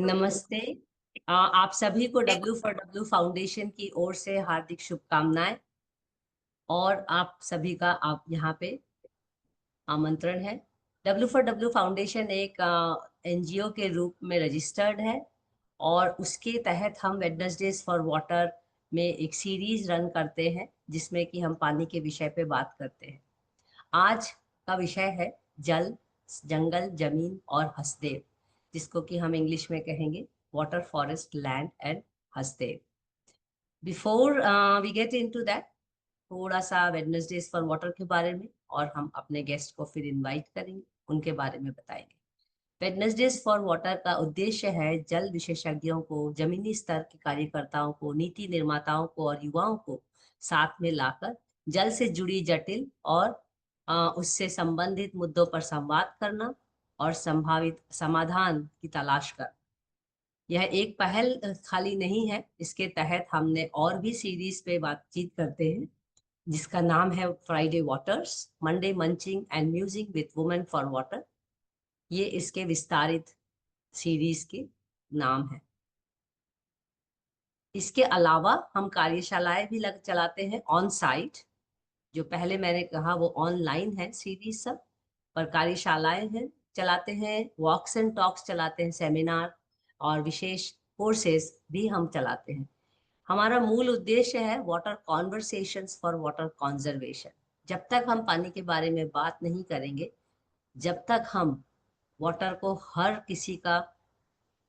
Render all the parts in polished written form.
नमस्ते। आप सभी को W4W फाउंडेशन की ओर से हार्दिक शुभकामनाएं। और आप सभी का आप यहाँ पे आमंत्रण है। W4W फाउंडेशन एक एनजीओ के रूप में रजिस्टर्ड है और उसके तहत हम वेडनेसडेज फॉर वाटर में एक सीरीज रन करते हैं जिसमें कि हम पानी के विषय पे बात करते हैं। आज का विषय है जल, जंगल, जमीन और हसदेव, जिसको कि हम इंग्लिश में कहेंगे water, forest, land and Hasdeo. Before we get into that, थोड़ा सा वेडनेसडेज फॉर वाटर के बारे में और हम अपने गेस्ट को फिर इनवाइट करेंगे, उनके बारे में बताएंगे। वेडनेसडेज फॉर वाटर का उद्देश्य है जल विशेषज्ञों को, जमीनी स्तर के कार्यकर्ताओं को, नीति निर्माताओं को और युवाओं को साथ में लाकर जल से जुड़ी जटिल और उससे संबंधित मुद्दों पर संवाद करना और संभावित समाधान की तलाश करना। यह एक पहल खाली नहीं है। इसके तहत हमने और भी सीरीज पे बातचीत करते हैं जिसका नाम है Friday waters, Monday munching and musing with women for water. ये इसके विस्तारित सीरीज के नाम है। इसके अलावा हम कार्यशालाएं भी चलाते हैं ऑन साइट। जो पहले मैंने कहा वो ऑनलाइन है सीरीज सब, पर कार्यशालाएं हैं, चलाते हैं, वॉक्स एंड टॉक्स चलाते हैं, सेमिनार और विशेष कोर्सेज भी हम चलाते हैं। हमारा मूल उद्देश्य है water conversations for water conservation. जब तक हम पानी के बारे में बात नहीं करेंगे, जब तक हम वाटर को हर किसी का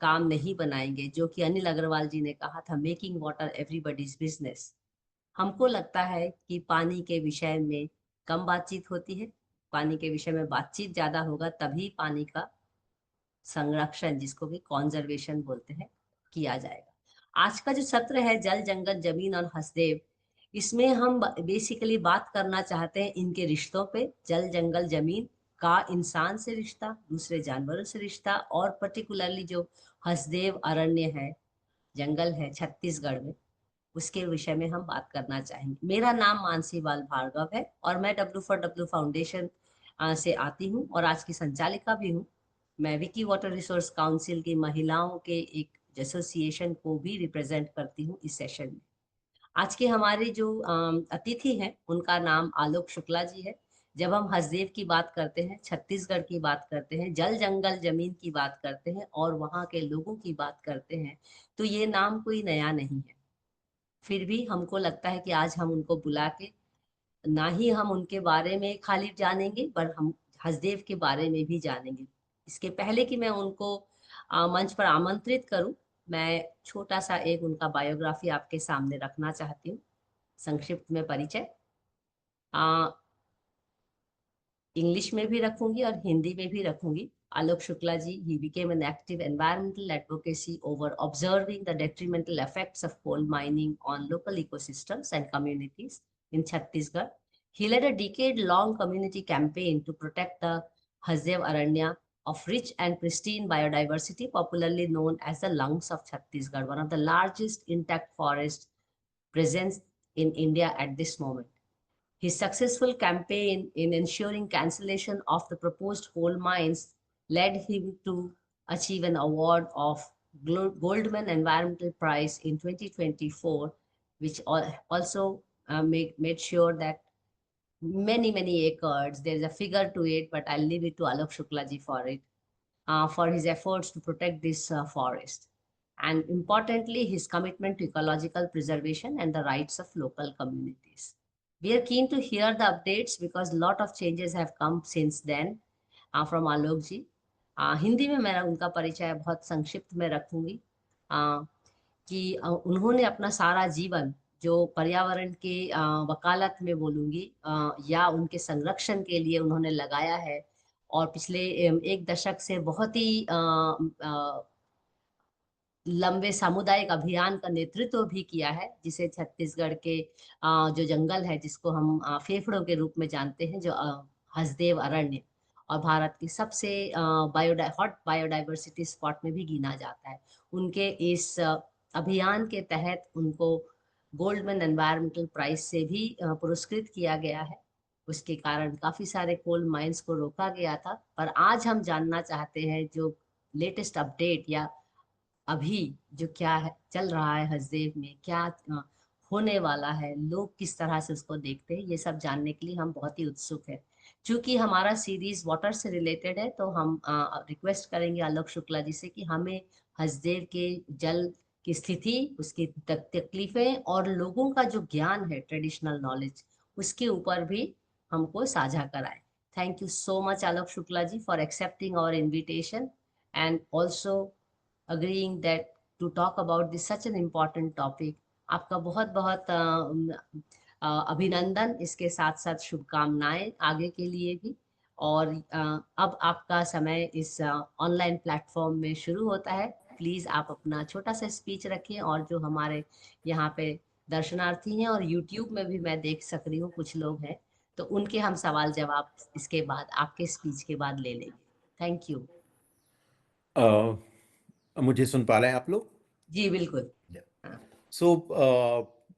काम नहीं बनाएंगे, जो कि अनिल अग्रवाल जी ने कहा था, मेकिंग वाटर एवरीबॉडीज बिजनेस। हमको लगता है कि पानी के विषय में कम बातचीत होती है। पानी के विषय में बातचीत ज्यादा होगा तभी पानी का संरक्षण, जिसको कि कॉन्जर्वेशन बोलते हैं, किया जाएगा। आज का जो सत्र है जल, जंगल, जमीन और हसदेव, इसमें हम बेसिकली बात करना चाहते हैं इनके रिश्तों पे। जल, जंगल, जमीन का इंसान से रिश्ता, दूसरे जानवरों से रिश्ता, और पर्टिकुलरली जो हसदेव अरण्य है, जंगल है छत्तीसगढ़ में, उसके विषय में हम बात करना चाहेंगे। मेरा नाम मानसी बाल भार्गव है और मैं W4W फाउंडेशन से आती हूँ और आज की संचालिका भी हूँ। मैं विकी वाटर रिसोर्स काउंसिल की महिलाओं के एक एसोसिएशन को भी रिप्रेजेंट करती हूँ इस सेशन में। आज के हमारे जो अतिथि हैं उनका नाम आलोक शुक्ला जी है। जब हम हसदेव की बात करते हैं, छत्तीसगढ़ की बात करते हैं, जल, जंगल, जमीन की बात करते हैं और वहाँ के लोगों की बात करते हैं, तो ये नाम कोई नया नहीं है। फिर भी हमको लगता है कि आज हम उनको बुला के ना ही हम उनके बारे में खाली जानेंगे, पर हम हसदेव के बारे में भी जानेंगे। इसके पहले कि मैं उनको मंच पर आमंत्रित करूं, मैं छोटा सा एक उनका बायोग्राफी आपके सामने रखना चाहती हूँ। संक्षिप्त में परिचय इंग्लिश में भी रखूंगी और हिंदी में भी रखूंगी। Alok Shukla ji, he became an active environmental advocacy over observing the detrimental effects of coal mining on local ecosystems and communities in Chhattisgarh. He led a decade-long community campaign to protect the Hasdev Aranya of rich and pristine biodiversity, popularly known as the lungs of Chhattisgarh, one of the largest intact forest presence in India at this moment. His successful campaign in ensuring cancellation of the proposed coal mines led him to achieve an award of Goldman Environmental Prize in 2024, which also made sure that many acres, there is a figure to it, but I'll leave it to Alok Shukla ji for it, for his efforts to protect this forest. And importantly, his commitment to ecological preservation and the rights of local communities. We are keen to hear the updates because a lot of changes have come since then from Alok ji. Hindi में मैं उनका परिचय बहुत संक्षिप्त में रखूंगी कि उन्होंने अपना सारा जीवन जो पर्यावरण के वकालत में बोलूंगी या उनके संरक्षण के लिए उन्होंने लगाया है, और पिछले एक दशक से बहुत ही लंबे सामुदायिक अभियान का नेतृत्व भी किया है, जिसे छत्तीसगढ़ के जो जंगल है, जिसको हम फेफड़ों के रूप में जानते हैं, जो हसदेव अरण्य, और भारत की सबसे हॉट बायोडाइवर्सिटी स्पॉट में भी गिना जाता है। उनके इस अभियान के तहत उनको गोल्डमैन एनवायरमेंटल प्राइज से भी पुरस्कृत किया गया है। उसके कारण काफी सारे कोल माइंस को रोका गया था। पर आज हम जानना चाहते हैं जो लेटेस्ट अपडेट या अभी जो क्या है चल रहा है हसदेव में, क्या होने वाला है, लोग किस तरह से उसको देखते हैं, ये सब जानने के लिए हम बहुत ही उत्सुक है। क्योंकि हमारा सीरीज वाटर से रिलेटेड है, तो हम रिक्वेस्ट करेंगे आलोक शुक्ला जी से कि हमें हसदेव के जल की स्थिति, उसकी तकलीफें और लोगों का जो ज्ञान है, ट्रेडिशनल नॉलेज, उसके ऊपर भी हमको साझा कराए। Thank you so much Alok Shukla ji for accepting our invitation and also agreeing that to talk about this such an important topic। आपका बहुत बहुत अभिनंदन, इसके साथ साथ शुभकामनाएं आगे के लिए भी। और अब आपका समय इस ऑनलाइन प्लेटफॉर्म में शुरू होता है। प्लीज आप अपना छोटा सा स्पीच रखिए, और जो हमारे यहाँ पे दर्शनार्थी हैं और यूट्यूब में भी मैं देख सक रही हूँ कुछ लोग हैं, तो उनके हम सवाल जवाब इसके बाद, आपके स्पीच के बाद ले लेंगे। Thank you. मुझे सुन पा रहे हैं आप लोग? जी बिल्कुल। हाँ। सो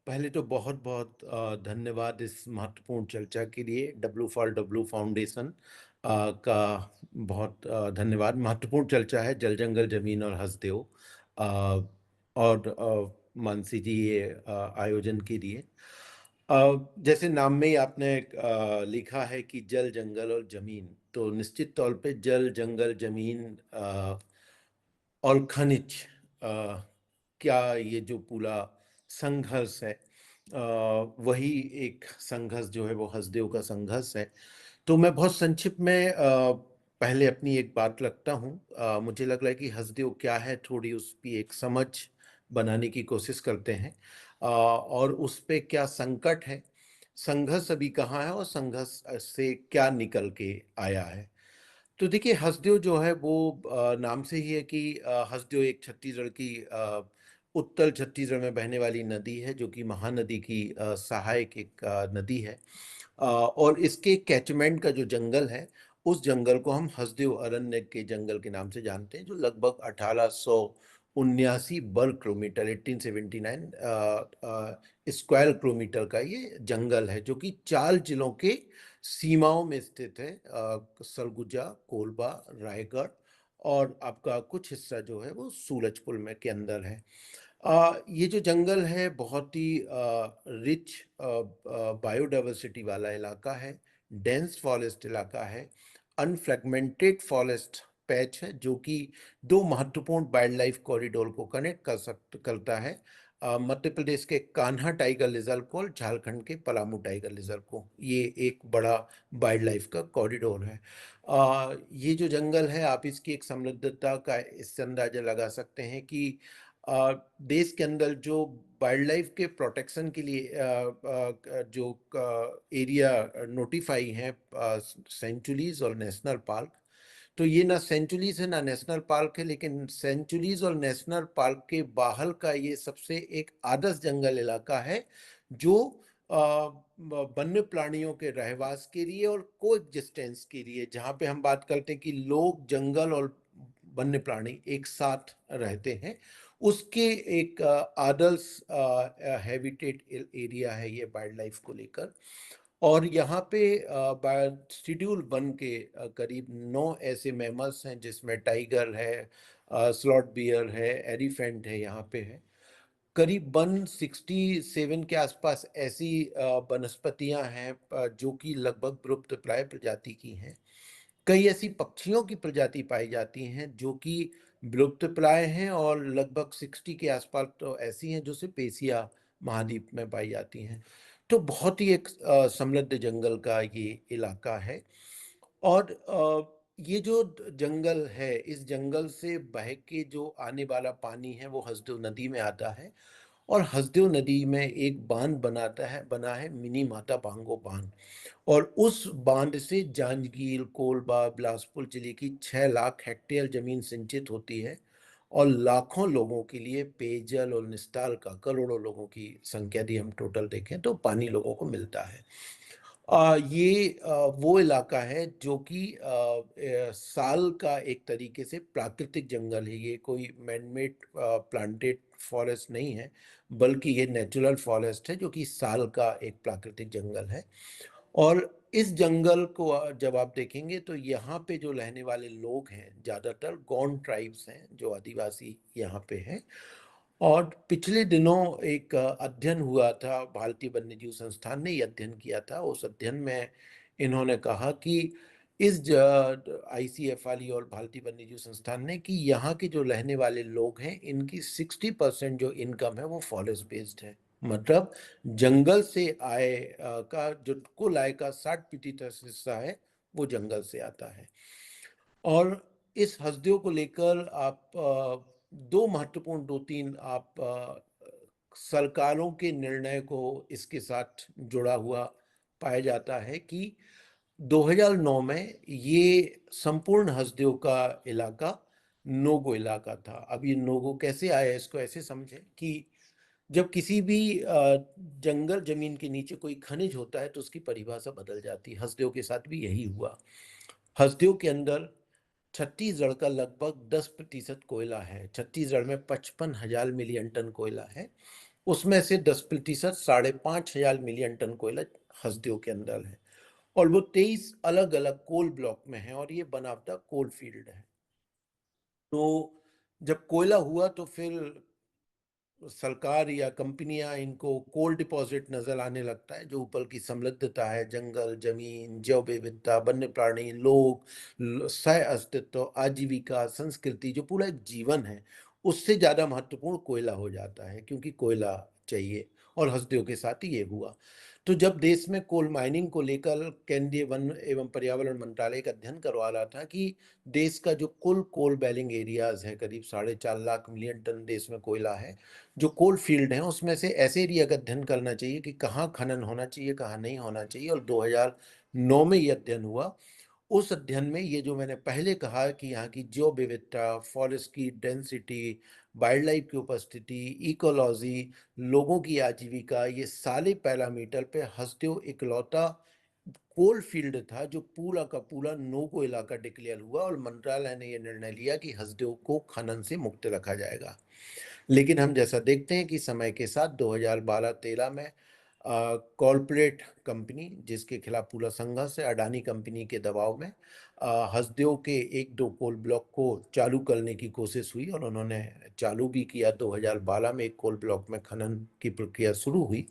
पहले तो बहुत बहुत धन्यवाद इस महत्वपूर्ण चर्चा के लिए। डब्ल्यू फॉर डब्ल्यू फाउंडेशन का बहुत धन्यवाद। महत्वपूर्ण चर्चा है जल जंगल जमीन और हसदेव, और मानसी जी ये आयोजन के लिए। जैसे नाम में ही आपने लिखा है कि जल जंगल और जमीन, तो निश्चित तौर पे जल जंगल जमीन और खनिज, क्या ये जो पूरा संघर्ष है, वही एक संघर्ष जो है वो हसदेव का संघर्ष है। तो मैं बहुत संक्षिप्त में पहले अपनी एक बात रखता हूँ। मुझे लग रहा है कि हसदेव क्या है, थोड़ी उसकी एक समझ बनाने की कोशिश करते हैं, और उस पे क्या संकट है, संघर्ष अभी कहाँ है, और संघर्ष से क्या निकल के आया है। तो देखिए, हसदेव जो है वो नाम से ही है कि हसदेव एक छत्तीसगढ़ की उत्तर छत्तीसगढ़ में बहने वाली नदी है, जो कि महानदी की सहायक एक नदी है। और इसके कैचमेंट का जो जंगल है, उस जंगल को हम हसदेव अरण्य के जंगल के नाम से जानते हैं, जो लगभग 1879 वर्ग किलोमीटर, 1879 स्क्वायर किलोमीटर का ये जंगल है, जो कि 4 जिलों के सीमाओं में स्थित है। सरगुजा, कोरबा, रायगढ़, और आपका कुछ हिस्सा जो है वो सूरजपुर में के अंदर है। ये जो जंगल है बहुत ही रिच बायोडाइवर्सिटी वाला इलाका है, डेंस फॉरेस्ट इलाका है, अनफ्रेगमेंटेड फॉरेस्ट पैच है, जो कि 2 महत्वपूर्ण वाइल्ड लाइफ कॉरिडोर को कनेक्ट करता है। मध्य प्रदेश के कान्हा टाइगर रिजर्व को और झारखंड के पलामू टाइगर रिजर्व को। ये एक बड़ा वाइल्ड लाइफ का कॉरिडोर है। ये जो जंगल है, आप इसकी एक समृद्धता का इससे अंदाजा लगा सकते हैं कि देश के अंदर जो वाइल्ड लाइफ के प्रोटेक्शन के लिए जो एरिया नोटिफाई हैं, सेंचुरीज और नेशनल पार्क, तो ये ना सेंचुरीज है ना नेशनल पार्क है, लेकिन सेंचुरीज और नेशनल पार्क के बाहर का ये सबसे एक आदर्श जंगल इलाका है, जो वन्य प्राणियों के रहवास के लिए और को एग्जिस्टेंस के लिए, जहाँ पे हम बात करते हैं कि लोग, जंगल और वन्य प्राणी एक साथ रहते हैं, उसके एक आदर्श हैबिटेट एरिया है ये वाइल्ड लाइफ को लेकर। और यहाँ पे शेड्यूल 1 के करीब 9 ऐसे मैमल्स हैं, जिसमें टाइगर है, स्लॉट बियर है, एलिफेंट है, यहाँ पे है। करीब 167 के आसपास ऐसी वनस्पतियां हैं जो कि लगभग विलुप्तप्राय प्रजाति की हैं। कई ऐसी पक्षियों की प्रजाति पाई जाती हैं जो कि विलुप्तप्राय हैं, और लगभग 60 के आसपास तो ऐसी हैं जो सिर्फ एशिया महाद्वीप में पाई जाती हैं। तो बहुत ही एक समृद्ध जंगल का ये इलाका है। और ये जो जंगल है, इस जंगल से बह के जो आने वाला पानी है वो हसदेव नदी में आता है, और हसदेव नदी में एक बांध बना है मिनी माता भांगो बांध। और उस बांध से जांजगीर, कोरबा, बिलासपुर जिले की 6 लाख हेक्टेयर जमीन सिंचित होती है, और लाखों लोगों के लिए पेयजल और निस्तार का, करोड़ों लोगों की संख्या यदि हम टोटल देखें तो पानी लोगों को मिलता है। ये वो इलाका है जो कि साल का एक तरीके से प्राकृतिक जंगल है। ये कोई मैनमेड प्लांटेड फॉरेस्ट नहीं है, बल्कि ये नेचुरल फॉरेस्ट है, जो कि साल का एक प्राकृतिक जंगल है। और इस जंगल को जब आप देखेंगे तो यहाँ पे जो रहने वाले लोग हैं ज़्यादातर गौंड ट्राइब्स हैं, जो आदिवासी यहाँ पे हैं। और पिछले दिनों एक अध्ययन हुआ था, भारतीय वन्यजीव संस्थान ने ये अध्ययन किया था। उस अध्ययन में इन्होंने कहा कि इस आईसीएफआर और भारतीय वन्यजीव संस्थान ने कि यहाँ के जो रहने वाले लोग हैं इनकी 60% जो इनकम है वो फॉरेस्ट बेस्ड है। मतलब जंगल से आय का जो कुल आय का 60% हिस्सा है वो जंगल से आता है। और इस हस्तियों को लेकर आप दो महत्वपूर्ण, दो तीन आप सरकारों के निर्णय को इसके साथ जुड़ा हुआ पाया जाता है कि 2009 में ये संपूर्ण हस्तियों का इलाका नोगो इलाका था। अब ये नोगो कैसे आया, इसको ऐसे समझें कि जब किसी भी जंगल जमीन के नीचे कोई खनिज होता है तो उसकी परिभाषा बदल जाती है। हस्तियों के साथ भी यही हुआ। हस्तियों के अंदर छत्तीसगढ़ का लगभग 10% कोयला है। छत्तीसगढ़ में 55,000 मिलियन टन कोयला है। उसमें से 10%, 5,500 मिलियन टन कोयला हस्तियों के अंदर है। और वो 23 अलग अलग कोल ब्लॉक में है और ये बनावटा कोल फील्ड है। तो जब कोयला हुआ तो फिर सरकार या कंपनियां इनको कोल डिपॉजिट नजर आने लगता है। जो ऊपर की समृद्धता है, जंगल, जमीन, जैव विविधता, वन्य प्राणी, लोग, सह अस्तित्व, आजीविका, संस्कृति, जो पूरा एक जीवन है, उससे ज्यादा महत्वपूर्ण कोयला हो जाता है, क्योंकि कोयला चाहिए। और हस्तियों के साथ ही ये हुआ। तो जब देश में कोल माइनिंग को लेकर केंद्रीय वन एवं पर्यावरण मंत्रालय का अध्ययन करवा रहा था कि देश का जो कुल कोल बेलिंग एरियाज है, करीब 4.5 लाख मिलियन टन देश में कोयला है, जो कोल फील्ड हैं, उसमें से ऐसे एरिया का अध्ययन करना चाहिए कि कहाँ खनन होना चाहिए, कहाँ नहीं होना चाहिए। और 2009 में ये अध्ययन हुआ। उस अध्ययन में ये जो मैंने पहले कहा कि यहाँ की जैव विविधता, फॉरेस्ट की डेंसिटी, वाइल्ड लाइफ की उपस्थिति, इकोलॉजी, लोगों की आजीविका, ये सारे पैरामीटर पे हस्तियों इकलौता कोल फील्ड था जो पूरा का पूरा नोगो इलाका डिक्लेयर हुआ। और मंत्रालय ने यह निर्णय लिया कि हस्तियों को खनन से मुक्त रखा जाएगा। लेकिन हम जैसा देखते हैं कि समय के साथ 2012-13 में कॉर्पोरेट कंपनी, जिसके खिलाफ पूरा संघर्ष है, अडानी कंपनी के दबाव में हस्तियों के एक दो कोल ब्लॉक को चालू करने की कोशिश हुई और उन्होंने चालू भी किया। 2012 में एक कोल ब्लॉक में खनन की प्रक्रिया शुरू हुई।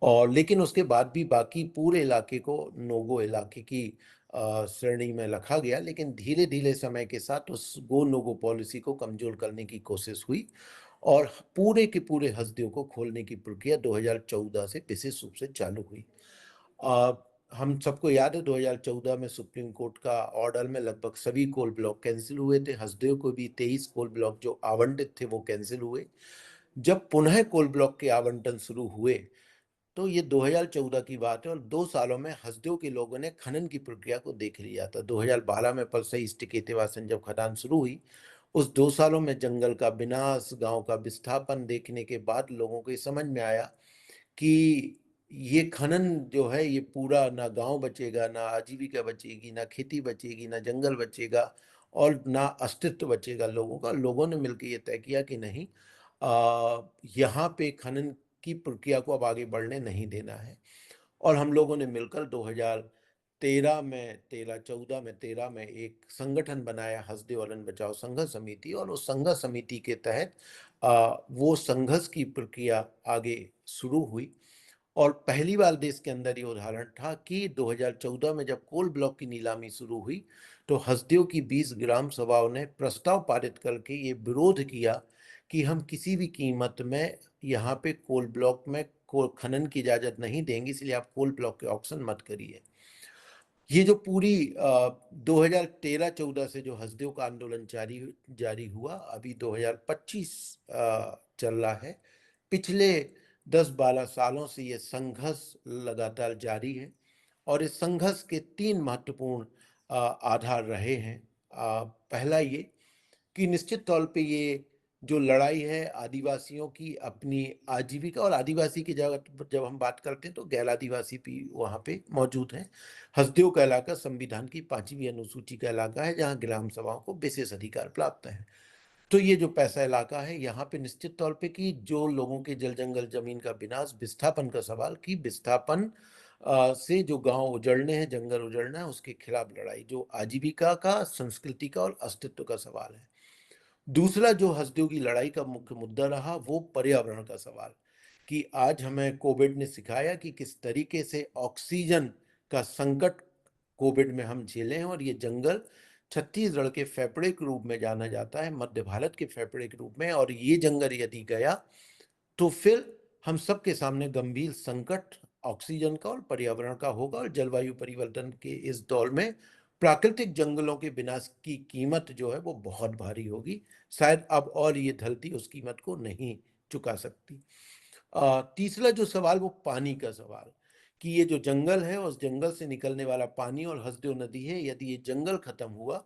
और लेकिन उसके बाद भी बाकी पूरे इलाके को नोगो इलाके की श्रेणी में रखा गया। लेकिन धीरे धीरे समय के साथ उस गो नोगो पॉलिसी को कमजोर करने की कोशिश हुई और पूरे के पूरे हस्तियों को खोलने की प्रक्रिया 2014 से विशेष रूप से चालू हुई। अ, हम सबको याद है 2014 में सुप्रीम कोर्ट का ऑर्डर में लगभग सभी कोल ब्लॉक कैंसिल हुए थे। हस्तियों को भी 23 कोल ब्लॉक जो आवंटित थे वो कैंसिल हुए। जब पुनः कोल ब्लॉक के आवंटन शुरू हुए तो ये 2014 की बात है और 2 सालों में हस्तियों के लोगों ने खनन की प्रक्रिया को देख लिया था। 2012 में परसई स्टिकेतेवासन जब खदान शुरू हुई, उस 2 सालों में जंगल का विनाश, गांव का विस्थापन देखने के बाद लोगों को ये समझ में आया कि ये खनन जो है ये पूरा, ना गांव बचेगा, ना आजीविका बचेगी, ना खेती बचेगी, ना जंगल बचेगा और ना अस्तित्व बचेगा लोगों का। लोगों ने मिलकर ये तय किया कि नहीं, यहाँ पे खनन की प्रक्रिया को अब आगे बढ़ने नहीं देना है। और हम लोगों ने मिलकर 2013 में, 13-14 में, 13 में एक संगठन बनाया, हस्दी वलन बचाओ संघर्ष समिति। और उस संघर्ष समिति के तहत वो संघर्ष की प्रक्रिया आगे शुरू हुई। और पहली बार देश के अंदर ये उदाहरण था कि 2014 में जब कोल ब्लॉक की नीलामी शुरू हुई तो हस्तियों की 20 ग्राम सभाओं ने प्रस्ताव पारित करके ये विरोध किया कि हम किसी भी कीमत में यहाँ पे कोल ब्लॉक में खनन की इजाजत नहीं देंगे, इसलिए आप कोल ब्लॉक के ऑक्शन मत करिए। ये जो पूरी 2013-14 से जो हस्तियों का आंदोलन जारी जारी हुआ, अभी 2025 चल रहा है। पिछले 10-12 सालों से ये संघर्ष लगातार जारी है और इस संघर्ष के 3 महत्वपूर्ण आधार रहे हैं। पहला ये कि निश्चित तौर पे ये जो लड़ाई है आदिवासियों की अपनी आजीविका, और आदिवासी की जगह जब हम बात करते हैं तो गैर आदिवासी भी वहाँ पे मौजूद हैं। हस्तियों का इलाका संविधान की 5वीं अनुसूची का इलाका है जहाँ ग्राम सभाओं को विशेष अधिकार प्राप्त है। तो ये जो पैसा इलाका है यहाँ पे निश्चित तौर पे कि जो लोगों के जल जंगल जमीन का विनाश, विस्थापन का सवाल, कि विस्थापन से जो गांव उजड़ने हैं, जंगल उजड़ना है, उसके खिलाफ लड़ाई, जो आजीविका का, संस्कृति का और अस्तित्व का सवाल है। दूसरा जो हस्तियों की लड़ाई का मुख्य मुद्दा रहा, वो पर्यावरण का सवाल, कि आज हमें कोविड ने सिखाया कि किस तरीके से ऑक्सीजन का संकट कोविड में हम झेले हैं, और ये जंगल छत्तीसगढ़ के फेफड़े के रूप में जाना जाता है, मध्य भारत के फेफड़े के रूप में, और ये जंगल यदि गया तो फिर हम सबके सामने गंभीर संकट ऑक्सीजन का और पर्यावरण का होगा, और जलवायु परिवर्तन के इस दौर में प्राकृतिक जंगलों के विनाश की कीमत जो है वो बहुत भारी होगी। शायद अब और ये धरती उस कीमत को नहीं चुका सकती। तीसरा जो सवाल, वो पानी का सवाल, कि ये जो जंगल है, उस जंगल से निकलने वाला पानी और हसदेव नदी है, यदि ये जंगल खत्म हुआ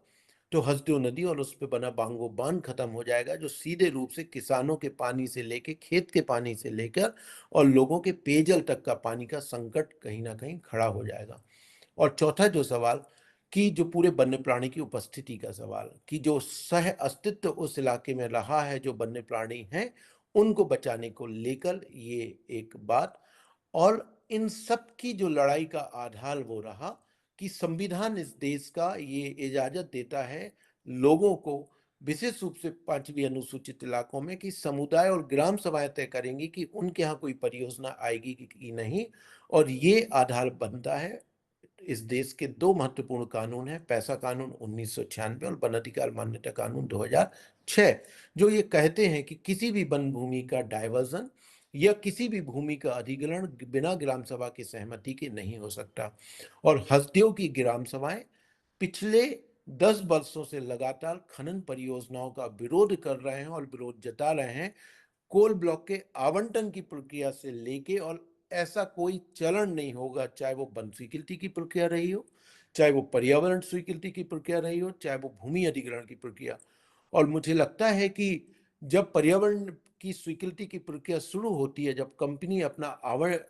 तो हसदेव नदी और उस पे बना बांगो बांध खत्म हो जाएगा, जो सीधे रूप से किसानों के पानी से लेकर, खेत के पानी से लेकर और लोगों के पेयजल तक का पानी का संकट कहीं ना कहीं खड़ा हो जाएगा। और चौथा जो सवाल, कि जो पूरे वन्य प्राणी की उपस्थिति का सवाल, कि जो सह अस्तित्व उस इलाके में रहा है, जो वन्य प्राणी हैं, उनको बचाने को लेकर ये एक बात। और इन सब की जो लड़ाई का आधार वो रहा कि संविधान इस देश का ये इजाजत देता है लोगों को, विशेष रूप से 5वीं अनुसूचित इलाकों में, कि समुदाय और ग्राम सभाएं तय करेंगी कि उनके यहाँ कोई परियोजना आएगी कि नहीं। और ये आधार बनता है। इस देश के दो महत्वपूर्ण कानून हैं, पैसा कानून 1996 और वन अधिकार मान्यता कानून 2006, जो ये कहते हैं कि किसी भी वन भूमि का डायवर्जन या किसी भी भूमि का अधिग्रहण बिना ग्राम सभा की सहमति के नहीं हो सकता। और हस्तियों की ग्राम सभाएं पिछले 10 वर्षों से लगातार खनन परियोजनाओं का विरोध कर रहे हैं और विरोध जता रहे हैं, कोल ब्लॉक के आवंटन की प्रक्रिया से लेके। और ऐसा कोई चलन नहीं होगा, चाहे वो वन स्वीकृति की प्रक्रिया रही हो, चाहे वो पर्यावरण स्वीकृति की प्रक्रिया रही हो, चाहे वो भूमि अधिग्रहण की प्रक्रिया। और मुझे लगता है कि जब पर्यावरण की स्वीकृति की प्रक्रिया शुरू होती है, जब कंपनी अपना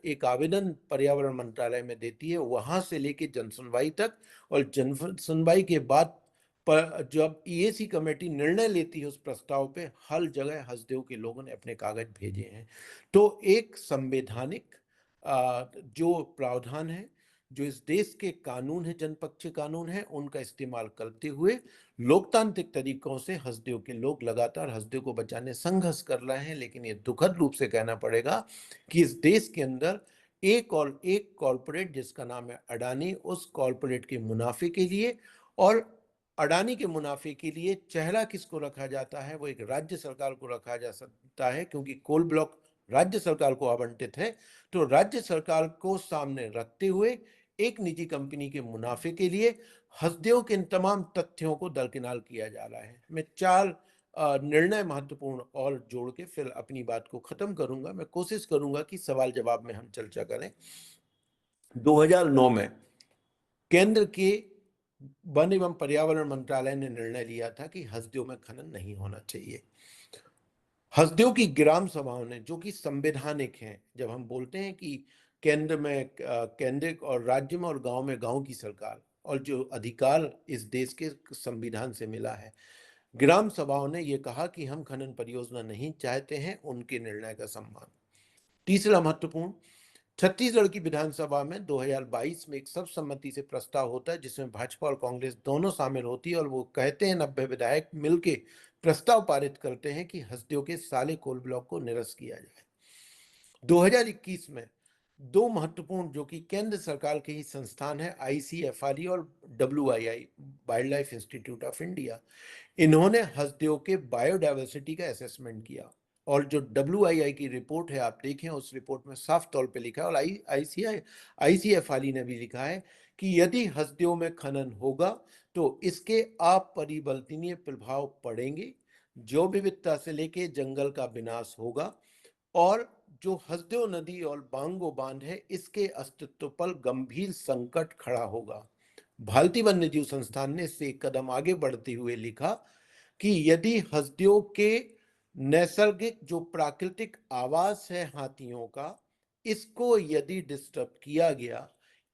एक आवेदन पर्यावरण मंत्रालय में देती है, वहां से लेके जन सुनवाई तक, और जन सुनवाई के बाद पर जब ईएसी कमेटी निर्णय लेती है उस प्रस्ताव पे, हर जगह हसदेव के लोगों ने अपने कागज भेजे हैं। तो एक संवैधानिक जो प्रावधान है, जो इस देश के कानून है, जनपक्षीय कानून है, उनका इस्तेमाल करते हुए लोकतांत्रिक तरीकों से हसदेव के लोग लगातार हसदेव को बचाने संघर्ष कर रहे हैं। लेकिन ये दुखद रूप से कहना पड़ेगा कि इस देश के अंदर एक कॉरपोरेट जिसका नाम है अडानी, उस कॉरपोरेट के मुनाफे के लिए, और अडानी के मुनाफे के लिए चेहरा किसको रखा जाता है, वो एक राज्य सरकार को रखा जा सकता है, क्योंकि कोल ब्लॉक राज्य सरकार को आवंटित है। तो राज्य सरकार को सामने रखते हुए एक निजी कंपनी के मुनाफे के लिए हसदेव के इन तमाम तथ्यों को दरकिनार किया जा रहा है। मैं चार निर्णय महत्वपूर्ण और जोड़ के फिर अपनी बात को खत्म करूंगा। मैं कोशिश करूंगा कि सवाल जवाब में हम चर्चा करें। 2009 में केंद्र के वन एवं पर्यावरण मंत्रालय ने निर्णय लिया था कि हसदेव में खनन नहीं होना चाहिए। हसदेव की ग्राम सभाओं ने, जो कि संवैधानिक हैं, जब हम बोलते हैं कि केंद्र में केंद्र और राज्य में और गांव की सरकार, और जो अधिकार इस देश के संविधान से मिला है, ग्राम सभाओं ने यह कहा कि हम खनन परियोजना नहीं चाहते हैं, उनके निर्णय का सम्मान। तीसरा महत्वपूर्ण, छत्तीसगढ़ की विधानसभा में 2022 में एक सर्वसम्मति से प्रस्ताव होता है, जिसमें भाजपा और कांग्रेस दोनों शामिल होती है, और वो कहते हैं 90 विधायक मिलके प्रस्ताव पारित करते हैं कि हसदेव के साले कोल ब्लॉक को निरस्त किया जाए। 2021 में दो महत्वपूर्ण, जो कि केंद्र सरकार के ही संस्थान है, ICFRE और WII, wild life institute of India, इन्होंने हसदेव के बायोडायवर्सिटी का असेसमेंट किया। और जो WII की रिपोर्ट है, आप देखें, उस रिपोर्ट में साफ तौर पे लिखा है, और ICFRE ने भी लिखा है कि यदि हसदेव में खनन होगा तो इसके अपरिवर्तनीय प्रभाव पड़ेंगे, जैव विविधता से लेके जंगल का विनाश होगा, और जो हसदेव नदी और बांगो बांध है, इसके अस्तित्व पर गंभीर संकट खड़ा होगा। भारतीय वन्यजीव संस्थान ने इससे एक कदम आगे बढ़ते हुए लिखा कि यदि हसदेव के नैसर्गिक जो प्राकृतिक आवास है हाथियों का, इसको यदि डिस्टर्ब किया गया,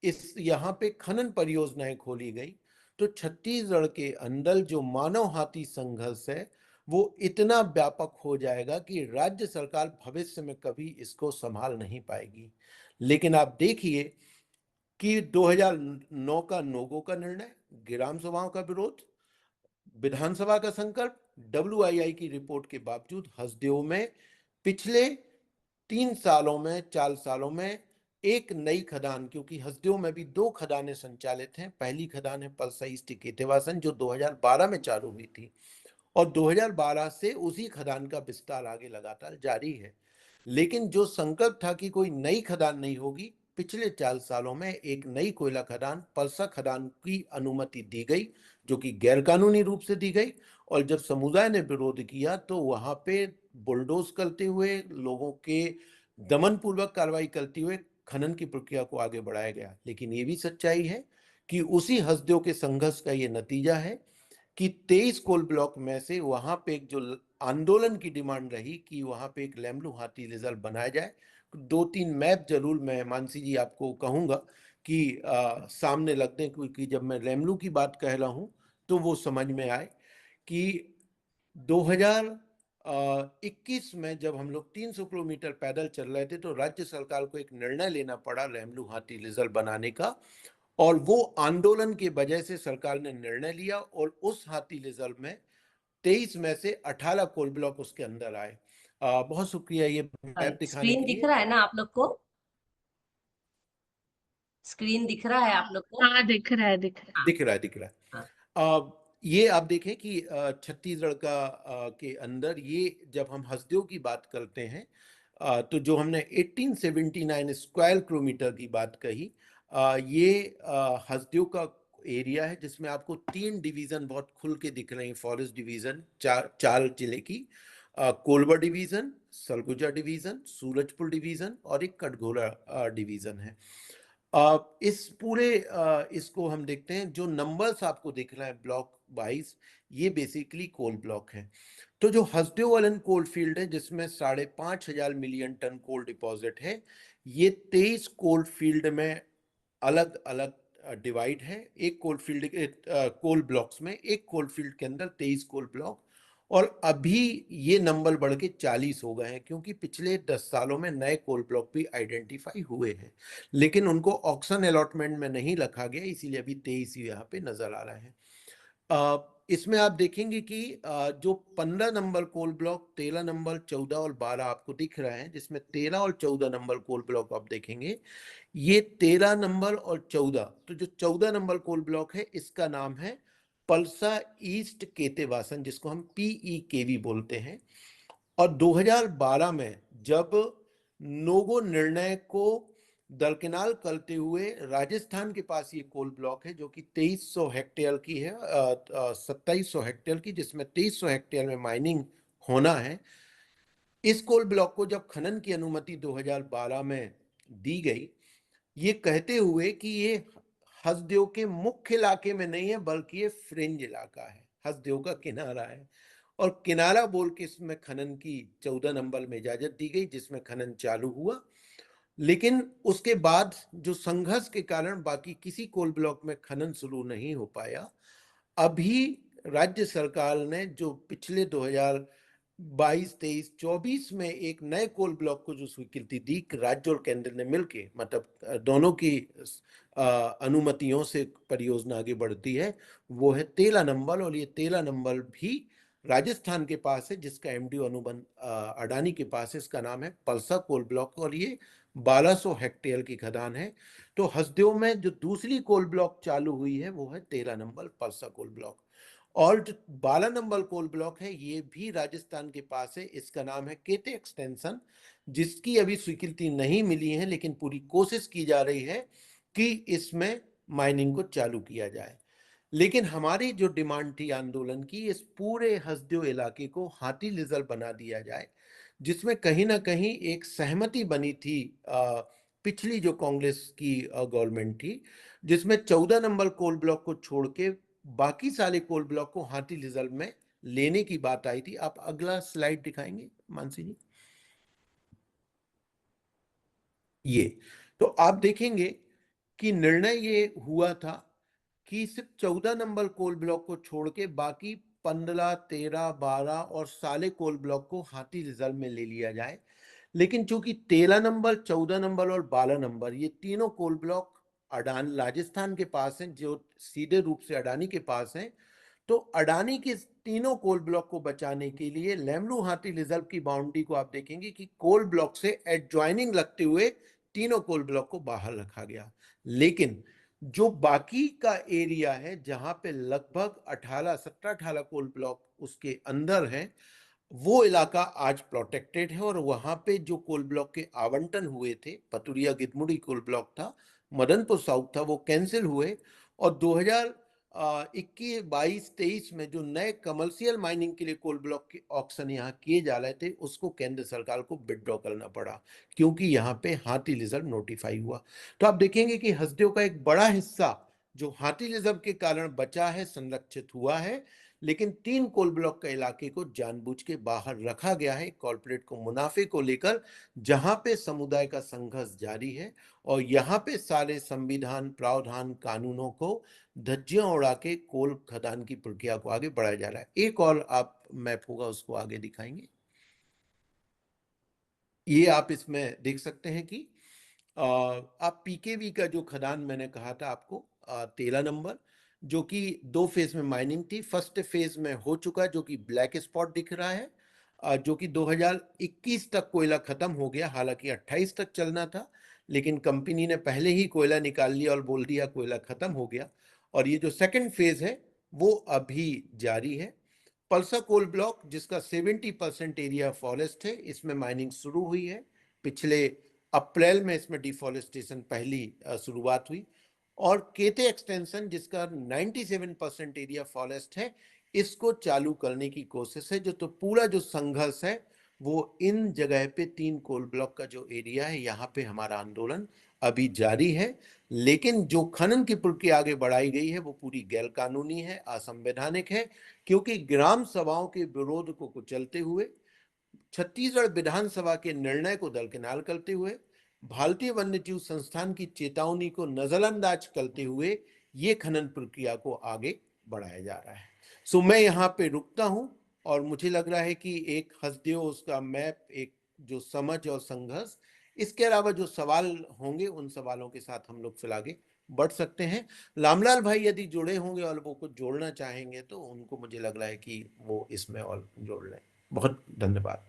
इस यहाँ पे खनन परियोजनाएं खोली गई, तो छत्तीसगढ़ के अंदर जो मानव हाथी संघर्ष है वो इतना व्यापक हो जाएगा कि राज्य सरकार भविष्य में कभी इसको संभाल नहीं पाएगी। लेकिन आप देखिए, कि 2009 का नोगो का निर्णय, ग्राम सभाओं का विरोध, विधानसभा का संकल्प, WII की रिपोर्ट के बावजूद हसदेव में पिछले 3 सालों में 4 सालों में एक नई खदान, क्योंकि हसदेव में भी 2 खदानें संचालित हैं। पहली खदान है पलसा ईस्ट केतेवासन जो 2012 में चालू हुई थी और 2012 से उसी खदान का विस्तार आगे लगातार जारी है। लेकिन जो संकल्प था कि कोई नई खदान नहीं होगी, पिछले 4 सालों में एक नई कोयला खदान पलसा खदान की अनुमति दी गई, जो कि गैरकानूनी रूप से दी गई। और जब समुदाय ने विरोध किया तो वहां पे बुलडोज करते हुए, लोगों के दमन पूर्वक कार्रवाई करते हुए खनन की प्रक्रिया को आगे बढ़ाया गया। लेकिन ये भी सच्चाई है कि उसी हसदेव के संघर्ष का ये नतीजा है कि 23 कोल ब्लॉक में से वहां पे एक जो आंदोलन की डिमांड रही कि वहां पे एक लेमलू हाथी रिजर्व बनाया जाए। 2-3 मैप जरूर मैं मानसी जी आपको कहूंगा कि सामने लग दें, क्योंकि जब मैं लेमलू की बात कह रहा हूं तो वो समझ में आए कि 2021 में जब हम लोग 300 किलोमीटर पैदल चल रहे थे तो राज्य सरकार को एक निर्णय लेना पड़ा लेमलू हाथी रिजर्व बनाने का। और वो आंदोलन की वजह से सरकार ने निर्णय लिया और उस हाथी रिजर्व में 23 में से 18 कोल ब्लॉक उसके अंदर आए। बहुत शुक्रिया ये मैप दिखाने स्क्रीन के दिख लिए। रहा है ना आप लोग को? स्क्रीन दिख रहा है आप लोग को? हाँ, दिख रहा है, दिख रहा है। हाँ दिख रहा है, दिख रहा है। हाँ। ये आप देखें कि छत्तीसगढ़ का के अंदर ये जब हम हसदेव की बात करते हैं तो जो हमने 1879 स्क्वायर किलोमीटर की बात कही, ये हसदेव का एरिया है जिसमें आपको 3 डिवीजन बहुत खुल के दिख रहे हैं। फॉरेस्ट डिवीजन चार जिले की, Korba division, Surguja division, Surajpur division और एक कटघोरा डिवीजन है। इस पूरे इसको हम देखते हैं, जो नंबर्स आपको दिख रहे हैं ब्लॉक वाइज, ये बेसिकली कोल ब्लॉक है। तो जो हसदेव वालन कोल फील्ड है जिसमें 5,500 मिलियन टन कोल डिपॉजिट है, ये 23 कोल फील्ड में अलग अलग डिवाइड है। एक कोल फील्ड के कोल ब्लॉक्स में, एक कोल फील्ड के अंदर 23 कोल ब्लॉक। और अभी ये नंबर बढ़ के 40 हो गए हैं, क्योंकि पिछले 10 सालों में नए कोल ब्लॉक भी आइडेंटिफाई हुए हैं, लेकिन उनको ऑक्शन अलॉटमेंट में नहीं रखा गया, इसीलिए अभी 23 यहाँ पे नजर आ रहे हैं। इसमें आप देखेंगे कि जो 15 नंबर कोल ब्लॉक, 13 नंबर, 14 और 12 आपको दिख रहे हैं, जिसमें 13 और 14 नंबर कोल ब्लॉक आप देखेंगे, ये 13 नंबर और 14, तो जो 14 नंबर कोल ब्लॉक है इसका नाम है पलसा ईस्ट केतेवासन, जिसको हम PEKV बोलते हैं। और 2012 में जब नोगो निर्णय को दरकिनार करते हुए राजस्थान के पास ये कोल ब्लॉक है जो कि 2300 हेक्टेयर की है, 2700 हेक्टेयर की, जिसमें 2300 हेक्टेयर में माइनिंग होना है। इस कोल ब्लॉक को जब खनन की अनुमति 2012 में दी गई, ये कहते हुए कि ये हसदेव के मुख्य इलाके में नहीं है बल्कि ये फ्रिंज इलाका है, हसदेव का किनारा है। और किनारा बोल के इसमें खनन की 14 नंबर में इजाजत दी गई, जिसमें खनन चालू हुआ। लेकिन उसके बाद जो संघर्ष के कारण बाकी किसी कोल ब्लॉक में खनन शुरू नहीं हो पाया। अभी राज्य सरकार ने जो पिछले 2022, 23, 24 में एक नए कोल ब्लॉक को जो स्वीकृति दी, राज्य और केंद्र ने मिलके, मतलब दोनों की अनुमतियों से परियोजना आगे बढ़ती है, वो है 13 नंबर। और ये 13 नंबर भी राजस्थान के पास है, जिसका MD अनुबंध अडानी के पास है। इसका नाम है पलसा कोल ब्लॉक और ये 1200 हेक्टेयर की खदान है। तो हसदेव में जो दूसरी कोल ब्लॉक चालू हुई है वो है 13 नंबर पलसा कोल ब्लॉक। और जो 12 नंबर कोल ब्लॉक है ये भी राजस्थान के पास है। इसका नाम है केते एक्सटेंशन, जिसकी अभी स्वीकृति नहीं मिली है, लेकिन पूरी कोशिश की जा रही है कि इसमें माइनिंग को चालू किया जाए। लेकिन हमारी जो डिमांड थी आंदोलन की, इस पूरे हसदेव इलाके को हाथी रिजर्व बना दिया जाए, जिसमें कहीं ना कहीं एक सहमति बनी थी पिछली जो कांग्रेस की गवर्नमेंट थी, जिसमें 14 नंबर कोल ब्लॉक को छोड़ के बाकी सारे कोल ब्लॉक को हाथी रिजर्व में लेने की बात आई थी। आप अगला स्लाइड दिखाएंगे मानसी जी? ये तो आप देखेंगे कि निर्णय ये हुआ था कि सिर्फ 14 नंबर कोल ब्लॉक को छोड़ के बाकी 15, 13, 12 और साले कोल ब्लॉक को हाथी रिजर्व में ले लिया जाए। लेकिन चूंकि 13 नंबर, 14 नंबर और 12 नंबर ये तीनों कोल ब्लॉक अडानी राजस्थान के पास हैं, जो सीधे रूप से अडानी के पास हैं। तो अडानी के तीनों कोल ब्लॉक को बचाने के लिए लेमरू हाथी रिजर्व की बाउंड्री को आप देखेंगे कि कोल ब्लॉक से एडजॉइनिंग लगते हुए तीनों कोल ब्लॉक को बाहर रखा गया। लेकिन जो बाकी का एरिया है, जहां पे लगभग 17-18 कोल ब्लॉक उसके अंदर है, वो इलाका आज प्रोटेक्टेड है। और वहां पे जो कोल ब्लॉक के आवंटन हुए थे, पतुरिया गिदमुड़ी कोल ब्लॉक था, मदनपुर साउथ था, वो कैंसिल हुए। और 2021, 22, 23 में जो नए कमर्शियल माइनिंग के लिए कोल ब्लॉक के ऑक्शन यहाँ किए जा रहे थे, उसको केंद्र सरकार को विड्रॉ करना पड़ा, क्योंकि यहाँ पे हाथी रिजर्व नोटिफाई हुआ। तो आप देखेंगे कि हसदेव का एक बड़ा हिस्सा जो हाथी रिजर्व के कारण बचा है, संरक्षित हुआ है। लेकिन 3 कोल ब्लॉक का इलाके को जानबूझ के बाहर रखा गया है कॉर्पोरेट को मुनाफे को लेकर, जहां पे समुदाय का संघर्ष जारी है। और यहाँ पे सारे संविधान, प्रावधान, कानूनों को धज्जियां उड़ा के कोल खदान की प्रक्रिया को आगे बढ़ाया जा रहा है। एक और आप मैप होगा, उसको आगे दिखाएंगे। ये आप इसमें देख सकते हैं कि आप पीकेवी का जो खदान मैंने कहा था आपको, 13 नंबर, जो कि 2 फेज में माइनिंग थी। फर्स्ट फेज में हो चुका, जो कि ब्लैक स्पॉट दिख रहा है, जो कि 2021 तक कोयला खत्म हो गया। हालांकि 28 तक चलना था, लेकिन कंपनी ने पहले ही कोयला निकाल लिया और बोल दिया कोयला खत्म हो गया। और ये जो सेकंड फेज है वो अभी जारी है। पल्सा कोल ब्लॉक, जिसका 70% एरिया फॉरेस्ट है, इसमें माइनिंग शुरू हुई है। पिछले अप्रैल में इसमें डिफॉरेस्टेशन पहली शुरुआत हुई। और केते एक्सटेंशन, जिसका 97% एरिया फॉरेस्ट है, इसको चालू करने की कोशिश है। जो तो पूरा जो संघर्ष है वो इन जगह पे 3 कोल ब्लॉक का जो एरिया है, यहाँ पे हमारा आंदोलन अभी जारी है। लेकिन जो खनन की प्रक्रिया आगे बढ़ाई गई है वो पूरी गैर कानूनी है, असंवैधानिक है, क्योंकि ग्राम सभाओं के विरोध को कुचलते हुए, छत्तीसगढ़ विधानसभा के निर्णय को दरकिनार करते हुए, भारतीय वन्यजीव संस्थान की चेतावनी को नजरअंदाज करते हुए ये खनन प्रक्रिया को आगे बढ़ाया जा रहा है। सो मैं यहाँ पे रुकता हूँ। और मुझे लग रहा है कि एक हसदेव, उसका मैप, एक जो समझ और संघर्ष, इसके अलावा जो सवाल होंगे उन सवालों के साथ हम लोग फिर आगे बढ़ सकते हैं। रामलाल भाई यदि जुड़े होंगे और वो कुछ जोड़ना चाहेंगे तो उनको, मुझे लग रहा है कि वो इसमें और जोड़ लें। बहुत धन्यवाद।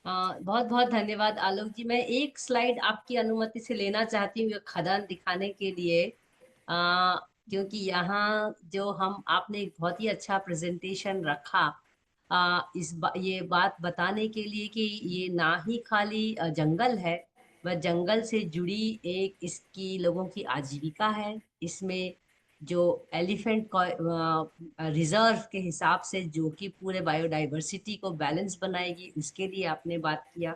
बहुत बहुत धन्यवाद आलोक जी। मैं एक स्लाइड आपकी अनुमति से लेना चाहती हूँ, ये खदान दिखाने के लिए। आ, क्योंकि यहाँ जो हम आपने एक बहुत ही अच्छा प्रेजेंटेशन रखा, ये बात बताने के लिए कि ये ना ही खाली जंगल है, वह जंगल से जुड़ी एक इसकी लोगों की आजीविका है। इसमें जो एलिफेंट रिजर्व के हिसाब से जो कि पूरे बायोडाइवर्सिटी को बैलेंस बनाएगी, उसके लिए आपने बात किया,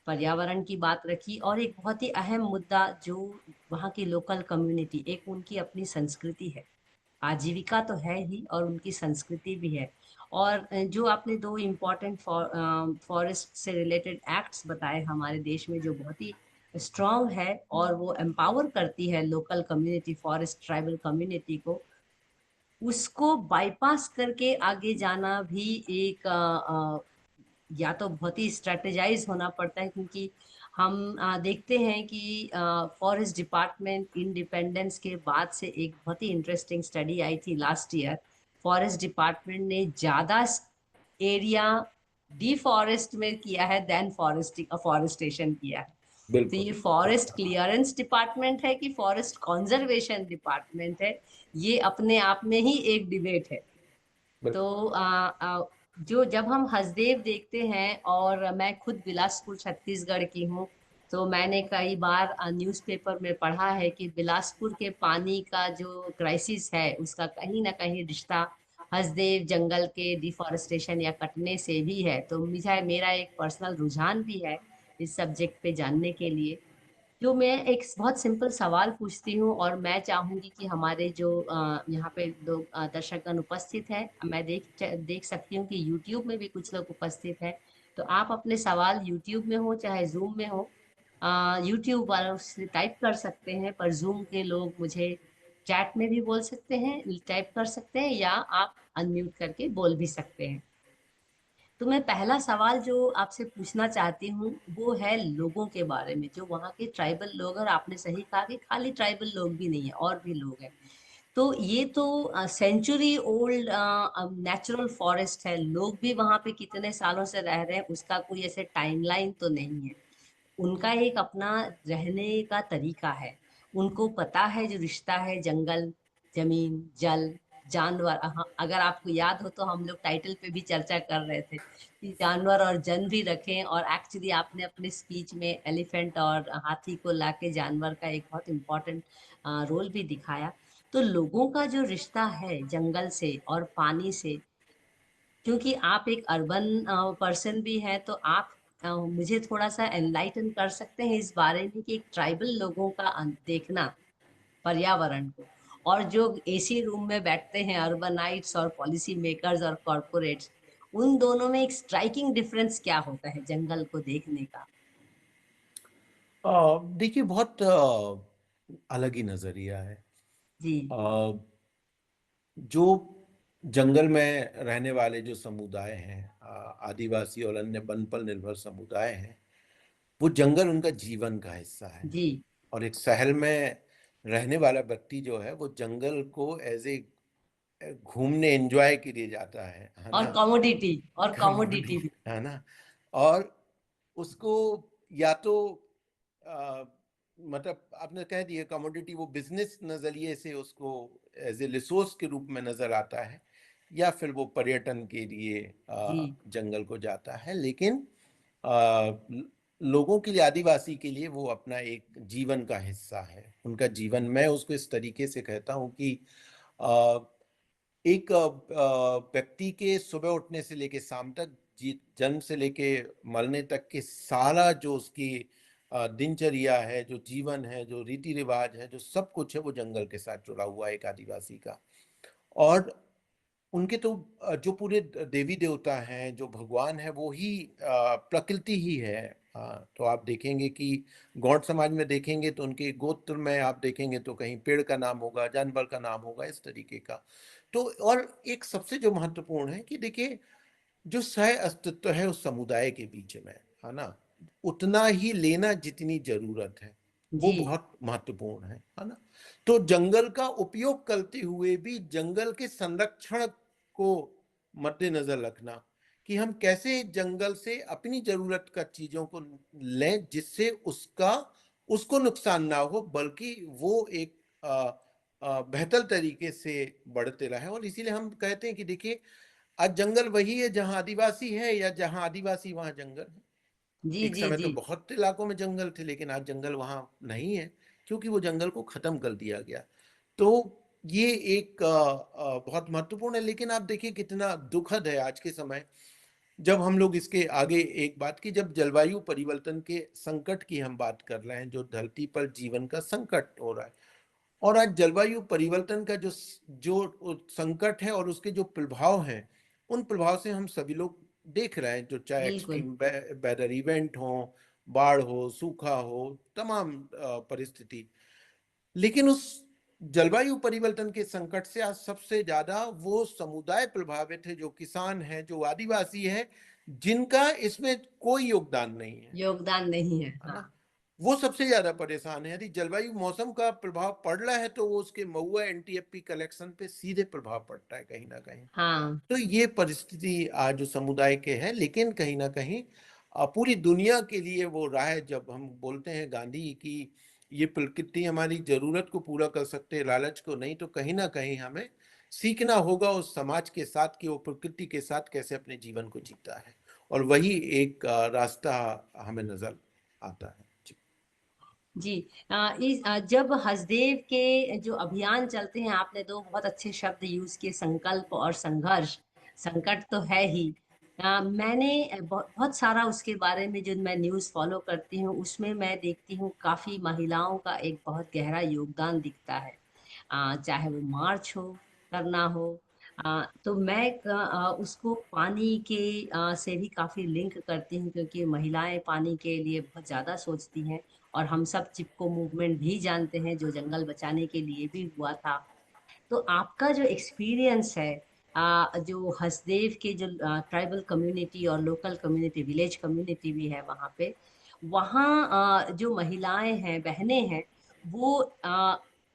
पर्यावरण की बात रखी। और एक बहुत ही अहम मुद्दा जो वहाँ की लोकल कम्युनिटी, एक उनकी अपनी संस्कृति है, आजीविका तो है ही और उनकी संस्कृति भी है। और जो आपने दो इम्पोर्टेंट फॉरेस्ट से रिलेटेड एक्ट्स बताए हमारे देश में, जो बहुत ही स्ट्रांग है और वो एम्पावर करती है local community, forest tribal community को, उसको बाईपास करके आगे जाना भी एक या तो बहुत ही स्ट्रेटेजाइज होना पड़ता है। क्योंकि हम देखते हैं कि फॉरेस्ट डिपार्टमेंट इंडिपेंडेंस के बाद से एक बहुत ही इंटरेस्टिंग स्टडी आई थी लास्ट ईयर। फॉरेस्ट डिपार्टमेंट ने ज्यादा एरिया डिफॉरेस्ट में किया है देन फॉरेस्टेशन किया है। तो बिल्कुल। ये फॉरेस्ट क्लियरेंस डिपार्टमेंट है कि फॉरेस्ट कंजर्वेशन डिपार्टमेंट है, ये अपने आप में ही एक डिबेट है। तो बिल्कुल। जो जब हम हसदेव देखते हैं, और मैं खुद बिलासपुर छत्तीसगढ़ की हूँ, तो मैंने कई बार न्यूज़पेपर में पढ़ा है कि बिलासपुर के पानी का जो क्राइसिस है उसका कहीं ना कहीं रिश्ता हसदेव जंगल के डिफॉरेस्टेशन या कटने से भी है। तो मुझे, मेरा एक पर्सनल रुझान भी है इस सब्जेक्ट पे जानने के लिए। जो मैं एक बहुत सिंपल सवाल पूछती हूँ, और मैं चाहूंगी कि हमारे जो यहाँ पे लोग दर्शकगण उपस्थित हैं, मैं देख सकती हूँ कि यूट्यूब में भी कुछ लोग उपस्थित हैं। तो आप अपने सवाल यूट्यूब में हो चाहे जूम में हो, यूट्यूब वालों से टाइप कर सकते हैं, पर जूम के लोग मुझे चैट में भी बोल सकते हैं, टाइप कर सकते हैं, या आप अनम्यूट करके बोल भी सकते हैं। तो मैं पहला सवाल जो आपसे पूछना चाहती हूँ वो है लोगों के बारे में, जो वहाँ के ट्राइबल लोग, और आपने सही कहा कि खाली ट्राइबल लोग भी नहीं है, और भी लोग हैं। तो ये तो सेंचुरी ओल्ड नेचुरल फॉरेस्ट है, लोग भी वहां पे कितने सालों से रह रहे हैं उसका कोई ऐसे टाइमलाइन तो नहीं है। उनका एक अपना रहने का तरीका है। उनको पता है जो रिश्ता है जंगल, जमीन, जल, जानवर। अगर आपको याद हो तो हम लोग टाइटल पे भी चर्चा कर रहे थे कि जानवर और जन भी रखें, और एक्चुअली आपने अपने स्पीच में एलिफेंट और हाथी को लाके जानवर का एक बहुत इम्पोर्टेंट रोल भी दिखाया। तो लोगों का जो रिश्ता है जंगल से और पानी से, क्योंकि आप एक अर्बन पर्सन भी हैं, तो आप मुझे थोड़ा सा एनलाइटन कर सकते हैं इस बारे में कि एक ट्राइबल लोगों का देखना पर्यावरण को, और जो एसी रूम में बैठते हैं अर्बनाइट्स और पॉलिसी मेकर्स और कॉरपोरेट्स, उन दोनों में एक स्ट्राइकिंग डिफरेंस क्या होता है जंगल को देखने का? देखिए, बहुत अलग ही नजरिया है। जी। अ, जो जंगल में रहने वाले जो समुदाय हैं, आदिवासी और अन्य वन पर निर्भर समुदाय हैं, वो जंगल उनका जीवन का हिस्सा है। जी। और एक शहर में रहने वाला व्यक्ति जो है वो जंगल को एज ए घूमने एंजॉय के लिए जाता है और ना। कमोडिटी, और कमोडिटी, कमोडिटी भी। है ना। और उसको या तो आ, मतलब आपने कह दिया कमोडिटी, वो बिजनेस नजरिए से उसको एज ए रिसोर्स के रूप में नजर आता है, या फिर वो पर्यटन के लिए जी। जंगल को जाता है। लेकिन आ, लोगों के लिए, आदिवासी के लिए वो अपना एक जीवन का हिस्सा है, उनका जीवन। मैं उसको इस तरीके से कहता हूँ कि आ, एक व्यक्ति के सुबह उठने से लेके शाम तक, जन्म से लेके मरने तक के सारा जो उसकी दिनचर्या है, जो जीवन है, जो रीति रिवाज है, जो सब कुछ है, वो जंगल के साथ जुड़ा हुआ है एक आदिवासी का। और उनके तो जो पूरे देवी देवता हैं, जो भगवान है, वो ही प्रकृति ही है। तो आप देखेंगे कि गौड़ समाज में देखेंगे तो उनके गोत्र में आप देखेंगे तो कहीं पेड़ का नाम होगा, जानवर का नाम होगा, इस तरीके का। तो और एक सबसे जो महत्वपूर्ण है कि देखिए, जो सह अस्तित्व है उस समुदाय के बीच में, है ना, उतना ही लेना जितनी जरूरत है, वो जी। बहुत महत्वपूर्ण है ना। तो जंगल का उपयोग करते हुए भी जंगल के संरक्षण को मद्देनजर रखना, कि हम कैसे जंगल से अपनी जरूरत का चीजों को लें, जिससे उसका उसको नुकसान ना हो, बल्कि वो एक बेहतर तरीके से बढ़ते रहे। और इसीलिए हम कहते हैं कि देखिए, आज जंगल वही है जहां आदिवासी है, या जहां आदिवासी वहां जंगल है। जी। एक जी। समय तो जी। बहुत इलाकों में जंगल थे, लेकिन आज जंगल वहां नहीं है, क्योंकि वो जंगल को खत्म कर दिया गया। तो ये एक बहुत महत्वपूर्ण है। लेकिन आप देखिए कितना दुखद है आज के समय, जब हम लोग इसके आगे एक बात की, जब जलवायु परिवर्तन के संकट की हम बात कर रहे हैं, जो धरती पर जीवन का संकट हो रहा है। और आज जलवायु परिवर्तन का जो जो संकट है और उसके जो प्रभाव हैं, उन प्रभाव से हम सभी लोग देख रहे हैं, जो चाहे बिल्कुल। एक्सट्रीम वेदर इवेंट हो, बाढ़ हो, सूखा हो, तमाम परिस्थिति। लेकिन उस जलवायु परिवर्तन के संकट से आज सबसे ज्यादा वो समुदाय प्रभावित है, जो किसान है, जो आदिवासी है, जिनका इसमें कोई योगदान नहीं योगदान नहीं है, है हाँ। ना। वो सबसे ज्यादा परेशान है। यदि जलवायु मौसम का प्रभाव पड़ रहा है तो वो उसके महुआ एनटीएफपी कलेक्शन पे सीधे प्रभाव पड़ता है कहीं ना कहीं। हाँ। तो ये परिस्थिति आज जो समुदाय के है, लेकिन कहीं ना कहीं पूरी दुनिया के लिए वो राह है। जब हम बोलते हैं गांधी की ये प्रकृति हमारी जरूरत को पूरा कर सकते हैं, लालच को नहीं, तो कहीं ना कहीं हमें सीखना होगा उस समाज के साथ कि वो प्रकृति के साथ कैसे अपने जीवन को जीता है। और वही एक रास्ता हमें नजर आता है जी। जी। जब हसदेव के जो अभियान चलते हैं, आपने दो बहुत अच्छे शब्द यूज किए, संकल्प और संघर्ष। संकट तो है ही। मैंने बहुत सारा उसके बारे में, जो मैं न्यूज़ फॉलो करती हूँ उसमें मैं देखती हूँ काफी महिलाओं का एक बहुत गहरा योगदान दिखता है। चाहे वो मार्च हो, करना हो। तो मैं उसको पानी के से भी काफी लिंक करती हूँ, क्योंकि महिलाएं पानी के लिए बहुत ज्यादा सोचती हैं। और हम सब चिपको मूवमेंट भी जानते हैं जो जंगल बचाने के लिए भी हुआ था। तो आपका जो एक्सपीरियंस है जो हसदेव के जो ट्राइबल कम्युनिटी और लोकल कम्युनिटी, विलेज कम्युनिटी भी है वहाँ पे, वहाँ जो महिलाएं हैं, बहनें हैं, वो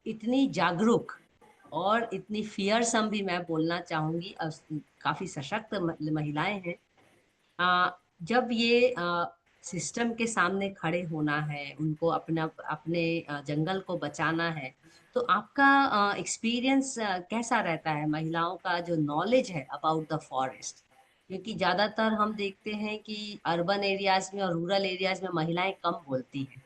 इतनी जागरूक और इतनी फियरसम भी मैं बोलना चाहूंगी, काफी सशक्त महिलाएं हैं। जब ये सिस्टम के सामने खड़े होना है, उनको अपना अपने जंगल को बचाना है, तो आपका एक्सपीरियंस कैसा रहता है? महिलाओं का जो नॉलेज है अबाउट द फॉरेस्ट, क्योंकि ज्यादातर हम देखते हैं कि अर्बन एरियाज में और रूरल एरियाज में महिलाएं कम बोलती हैं,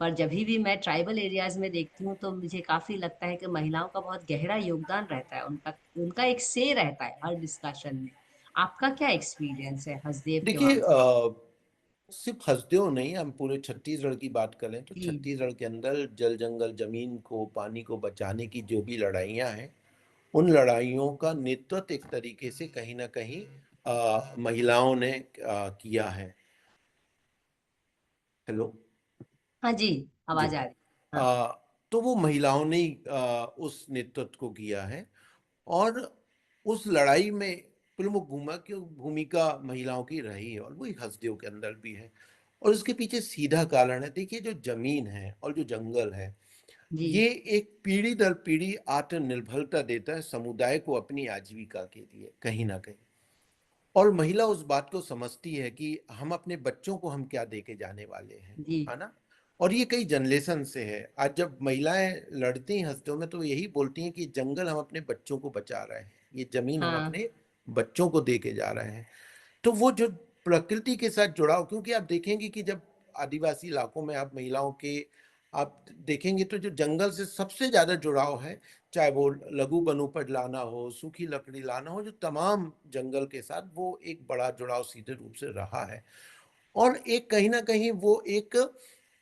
पर जब भी मैं ट्राइबल एरियाज में देखती हूँ तो मुझे काफी लगता है कि महिलाओं का बहुत गहरा योगदान रहता है, उनका उनका एक से रहता है हर डिस्कशन में। आपका क्या एक्सपीरियंस है हसदेव के देखिए, वहां से? सिर्फ हसदेव नहीं, हम पूरे छत्तीसगढ़ की बात करें तो जी। छत्तीसगढ़ के अंदर जल जंगल जमीन को, पानी को बचाने की जो भी लड़ाइयाँ हैं, उन लड़ाइयों का नेतृत्व एक तरीके से कहीं ना कहीं महिलाओं ने किया है। हेलो। हाँ जी, जी। आवाज आ रही। हाँ। आ, तो वो महिलाओं ने ही उस नेतृत्व को किया है, और उस लड़ाई में प्रमुख भूमिका महिलाओं की रही है, और वही हसदेव के अंदर भी है। और उसके पीछे सीधा कारण है, देखिए, जो जमीन है और जो जंगल है, जी। ये एक पीढ़ी दर पीढ़ी आत्मनिर्भरता देता है समुदाय को अपनी आजीविका के लिए कहीं ना कहीं। और महिला उस बात को समझती है कि हम अपने बच्चों को हम क्या दे के जाने वाले हैं, जी। है ना। और ये कई जनरेशन से है। आज जब महिलाएं लड़ती हैं हंसते में, तो यही बोलती हैं कि जंगल हम अपने बच्चों को बचा रहे हैं, ये जमीन हम हाँ। अपने बच्चों को दे के जा रहे हैं। तो वो जो प्रकृति के साथ जुड़ाव, क्योंकि आप देखेंगे कि जब आदिवासी इलाकों में आप महिलाओं के आप देखेंगे तो जो जंगल से सबसे ज्यादा जुड़ाव है, चाहे वो लघु वनोपज लाना हो, सूखी लकड़ी लाना हो, जो तमाम जंगल के साथ वो एक बड़ा जुड़ाव सीधे रूप से रहा है। और एक कहीं ना कहीं वो एक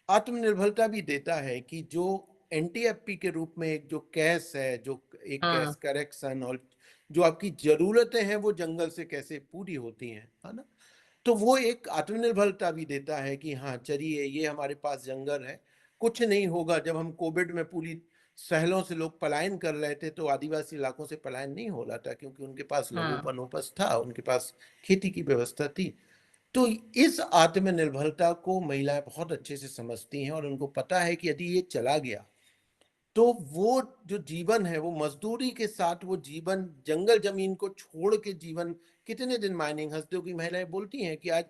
आत्मनिर्भरता भी देता है कि जो एनटीएफपी के रूप में एक जो कैश है, जो एक कैश हाँ। करेक्शन, और जो आपकी जरूरतें हैं वो जंगल से कैसे पूरी होती हैं, है ना। तो वो एक आत्मनिर्भरता भी देता है कि हाँ चलिए, ये हमारे पास जंगल है, कुछ नहीं होगा। जब हम कोविड में पूरी शहरों से लोग पलायन कर रहे थे, तो आदिवासी इलाकों से पलायन नहीं हो रहा था, क्योंकि उनके पास लघु हाँ। वनोपज था, उनके पास खेती की व्यवस्था थी। तो इस आत्मनिर्भरता को महिलाएं बहुत अच्छे से समझती हैं, और उनको पता है कि यदि ये चला गया, तो वो जो जीवन है, वो मजदूरी के साथ वो जीवन, जंगल जमीन को छोड़ के जीवन कितने दिन माइनिंग, हंसदेव की महिलाएं बोलती हैं कि आज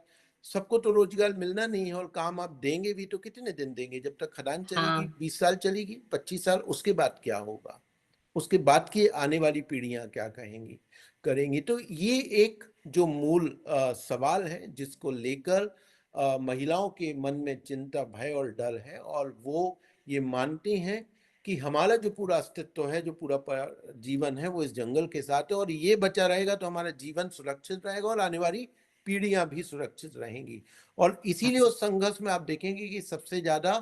सबको तो रोजगार मिलना नहीं है, और काम आप देंगे भी तो कितने दिन देंगे, जब तक खदान चलेगी हाँ। 20 साल चलेगी, 25 साल, उसके बाद क्या होगा, उसके बाद की आने वाली पीढ़ियां क्या कहेंगी, करेंगी। तो ये एक जो मूल सवाल है, जिसको लेकर महिलाओं के मन में चिंता, भय और डर है, और वो ये मानती हैं कि हमारा जो पूरा अस्तित्व है, जो पूरा जीवन है, वो इस जंगल के साथ है, और ये बचा रहेगा तो हमारा जीवन सुरक्षित रहेगा, और आने वाली पीढ़ियां भी सुरक्षित रहेंगी। और इसीलिए हाँ। उस संघर्ष में आप देखेंगे कि सबसे ज्यादा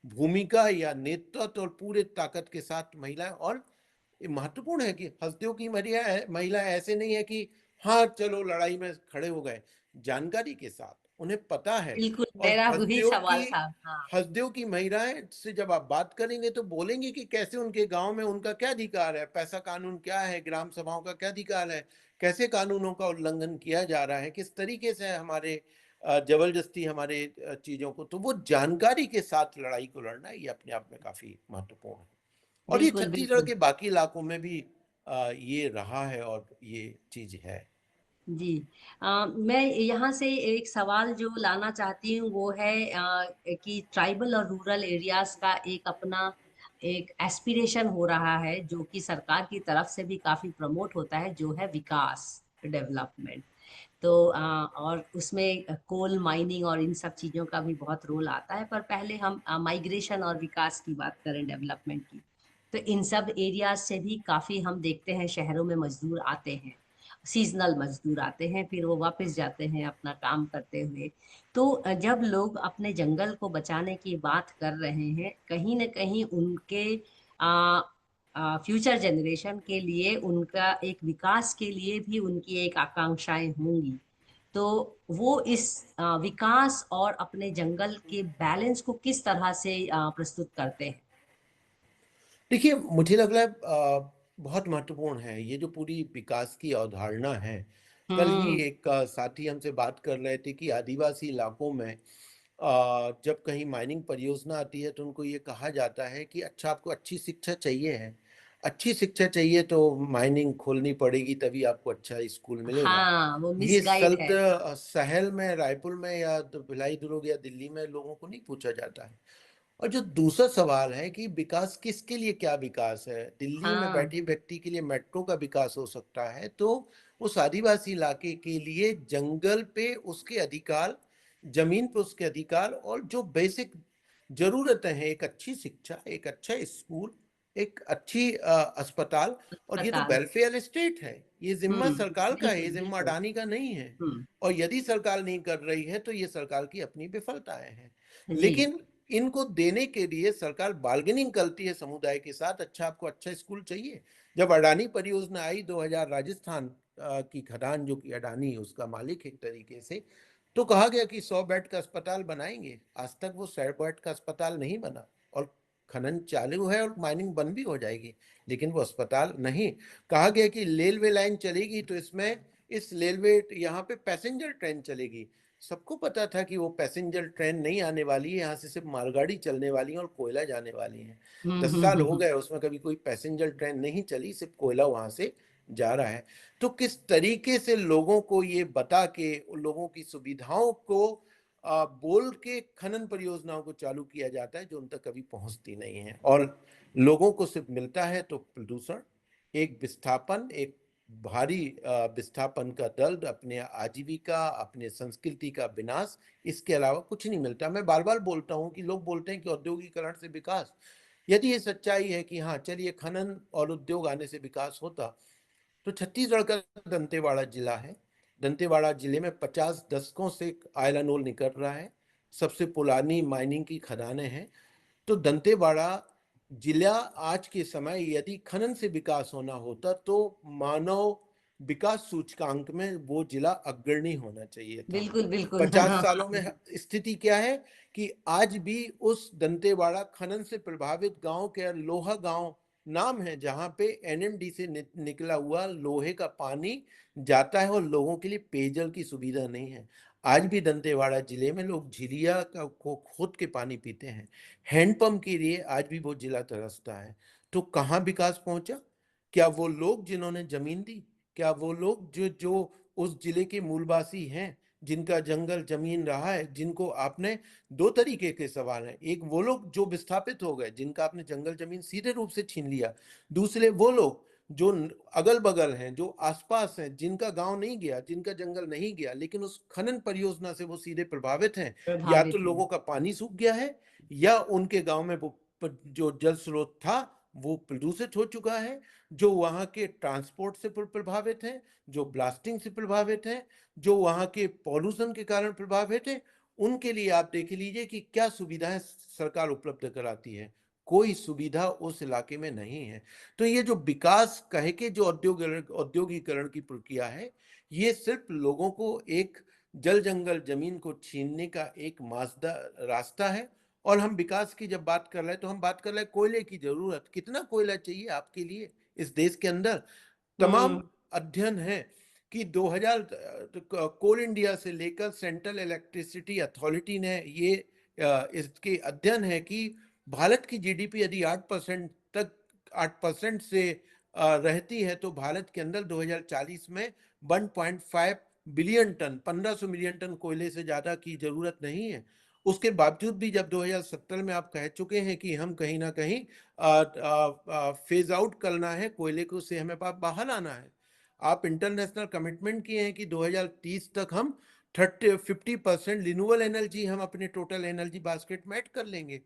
भूमिका या नेतृत्व और पूरे ताकत के साथ महिलाएं, और ये महत्वपूर्ण है कि हसदेव की महिला ऐसे नहीं है कि हाँ चलो लड़ाई में खड़े हो गए, जानकारी के साथ उन्हें पता है। बिल्कुल, और मेरा वही सवाल था। हाँ। हसदेव की महिलाएं से जब आप बात करेंगे तो बोलेंगे कि कैसे उनके गांव में उनका क्या अधिकार है, पैसा कानून क्या है, ग्राम सभाओं का क्या अधिकार है, कैसे कानूनों का उल्लंघन किया जा रहा है, किस तरीके से हमारे जबरदस्ती हमारे चीजों को, तो वो जानकारी के साथ लड़ाई को लड़ना, ये अपने आप में काफी महत्वपूर्ण है। और ये बिल्कुल छत्तीसगढ़ बिल्कुल। के बाकी इलाकों में भी ये रहा है, और ये चीज है। जी। मैं यहाँ से एक सवाल जो लाना चाहती हूँ वो है कि ट्राइबल और रूरल एरियाज का एक अपना एक एस्पिरेशन हो रहा है, जो कि सरकार की तरफ से भी काफी प्रमोट होता है, जो है विकास, डेवलपमेंट। तो और उसमें कोल माइनिंग और इन सब चीजों का भी बहुत रोल आता है, पर पहले हम माइग्रेशन और विकास की बात करें, डेवलपमेंट की, तो इन सब एरियाज से भी काफी हम देखते हैं शहरों में मजदूर आते हैं, सीजनल मजदूर आते हैं, फिर वो वापस जाते हैं अपना काम करते हुए। तो जब लोग अपने जंगल को बचाने की बात कर रहे हैं, कहीं न कहीं उनके आ, फ्यूचर जनरेशन के लिए, उनका एक विकास के लिए भी उनकी एक आकांक्षाएं होंगी। तो वो इस विकास और अपने जंगल के बैलेंस को किस तरह से प्रस्तुत करते हैं? देखिए, मुझे लग रहा है बहुत महत्वपूर्ण है। ये जो पूरी विकास की अवधारणा है, कल ही हम्म। एक साथी हमसे बात कर रहे थे कि आदिवासी इलाकों में जब कहीं माइनिंग परियोजना आती है तो उनको ये कहा जाता है कि अच्छा आपको अच्छी शिक्षा चाहिए है, अच्छी शिक्षा चाहिए तो माइनिंग खोलनी पड़ेगी तभी आपको अच्छा स्कूल मिलेगा। हाँ, वो ये मिसगाइड शब्द है। शहर में, रायपुर में या भिलाई दुर्ग या दिल्ली में लोगों को नहीं पूछा जाता है। और जो दूसरा सवाल है कि विकास किसके लिए, क्या विकास है? दिल्ली में हाँ, बैठे व्यक्ति के लिए मेट्रो का विकास हो सकता है, तो उस आदिवासी इलाके के लिए जंगल पे उसके अधिकार, जमीन पे उसके अधिकार और जो बेसिक जरूरतें हैं, एक अच्छी शिक्षा, एक अच्छा स्कूल, एक अच्छी अस्पताल। और ये तो अस्पताल। वेलफेयर स्टेट है, ये जिम्मा सरकार का है, बिल्कुल ये जिम्मा बिल्कुल। अडानी का नहीं है। हम्म। और यदि सरकार नहीं कर रही है तो ये सरकार की अपनी विफलताएं हैं। जी। लेकिन इनको देने के लिए सरकार बार्गेनिंग करती है समुदाय के साथ। अच्छा आपको अच्छा स्कूल चाहिए। जब अडानी परियोजना आई 2000, राजस्थान की खदान, जो कि अडानी उसका मालिक एक तरीके से, तो कहा गया कि 100 बेड का अस्पताल बनाएंगे। आज तक वो 100 बेड का अस्पताल नहीं बना, और खनन चालू है और माइनिंग बंद भी हो जाएगी, लेकिन वो अस्पताल नहीं। कहा गया कि रेलवे लाइन चलेगी तो इसमें, इस रेलवे यहाँ पे पैसेंजर ट्रेन चलेगी। सबको पता था कि वो पैसेंजर ट्रेन नहीं आने वाली है, यहाँ से सिर्फ मालगाड़ी चलने वाली है और कोयला जाने वाली है। 10 साल हो हम्म। गए, उसमें कभी कोई पैसेंजर ट्रेन नहीं चली, सिर्फ कोयला वहां से जा रहा है। तो किस तरीके से लोगों को ये बता के, लोगों की सुविधाओं को बोल के खनन परियोजनाओं को चालू किया जाता है जो उन तक कभी पहुंचती नहीं है, और लोगों को सिर्फ मिलता है तो प्रदूषण, एक विस्थापन, एक भारी विस्थापन का दर्द, अपने आजीविका, अपने संस्कृति का विनाश। इसके अलावा कुछ नहीं मिलता। मैं बार बार बोलता हूँ कि लोग बोलते हैं कि औद्योगिकरण से विकास। यदि ये सच्चाई है कि हाँ चलिए खनन और उद्योग आने से विकास होता, तो छत्तीसगढ़ का दंतेवाड़ा जिला है। दंतेवाड़ा जिले में 50 दशकों से आयरन ओर निकल रहा है, सबसे पुरानी माइनिंग की खदानें हैं। तो दंतेवाड़ा जिला आज के समय यदि खनन से विकास होना होता तो मानव विकास सूचकांक में वो जिला अग्रणी होना चाहिए था। बिल्कुल बिल्कुल। 50 सालों में स्थिति क्या है कि आज भी उस दंतेवाड़ा खनन से प्रभावित गांव के लोहा गांव नाम है, जहां पे एनएमडी से निकला हुआ लोहे का पानी जाता है और लोगों के लिए पेयजल की सुविधा नहीं है। आज भी दंतेवाड़ा जिले में लोग झिलिया का को खोद के पानी पीते हैं। हैंडपंप के लिए आज भी वो जिला तरसता है। तो कहाँ विकास पहुंचा? क्या वो लोग जिन्होंने जमीन दी, क्या वो लोग जो जो उस जिले के मूलवासी हैं, जिनका जंगल जमीन रहा है, जिनको आपने, दो तरीके के सवाल हैं, एक वो लोग जो विस्थापित हो गए, जिनका आपने जंगल जमीन सीधे रूप से छीन लिया, दूसरे वो लोग जो अगल बगल हैं, जो आसपास हैं, जिनका गांव नहीं गया, जिनका जंगल नहीं गया, लेकिन उस खनन परियोजना से वो सीधे प्रभावित हैं। या तो प्रभावित है। लोगों का पानी सूख गया है, या उनके गांव में वो जो जल स्रोत था वो प्रदूषित हो चुका है, जो वहां के ट्रांसपोर्ट से प्रभावित है, जो ब्लास्टिंग से प्रभावित है, जो वहां के पॉल्यूशन के कारण प्रभावित है। उनके लिए आप देख लीजिए कि क्या सुविधाएं सरकार उपलब्ध कराती है। कोई सुविधा उस इलाके में नहीं है। तो ये जो विकास कहे के जो औद्योगिकरण की प्रक्रिया है, ये सिर्फ लोगों को एक जल जंगल जमीन को छीनने का एक माजदा रास्ता है। और हम विकास की जब बात कर रहे हैं तो हम बात कर रहे हैं कोयले की जरूरत, कितना कोयला चाहिए आपके लिए इस देश के अंदर। तमाम हम्म। अध्ययन है कि 2000, कोल इंडिया से लेकर सेंट्रल इलेक्ट्रिसिटी अथॉरिटी ने ये इसके अध्ययन है कि भारत की जीडीपी यदि 8% तक, 8% से रहती है तो भारत के अंदर 2040 में 1.5 बिलियन टन, 1500 मिलियन टन कोयले से ज्यादा की जरूरत नहीं है। उसके बावजूद भी जब 2070 में आप कह चुके हैं कि हम कहीं ना कहीं फेज आउट करना है कोयले को, से हमें बाहर आना है। आप इंटरनेशनल कमिटमेंट किए हैं कि 2030 तक हम 50% रिन्यूएबल एनर्जी हम अपने टोटल एनर्जी बास्केट में ऐड कर लेंगे।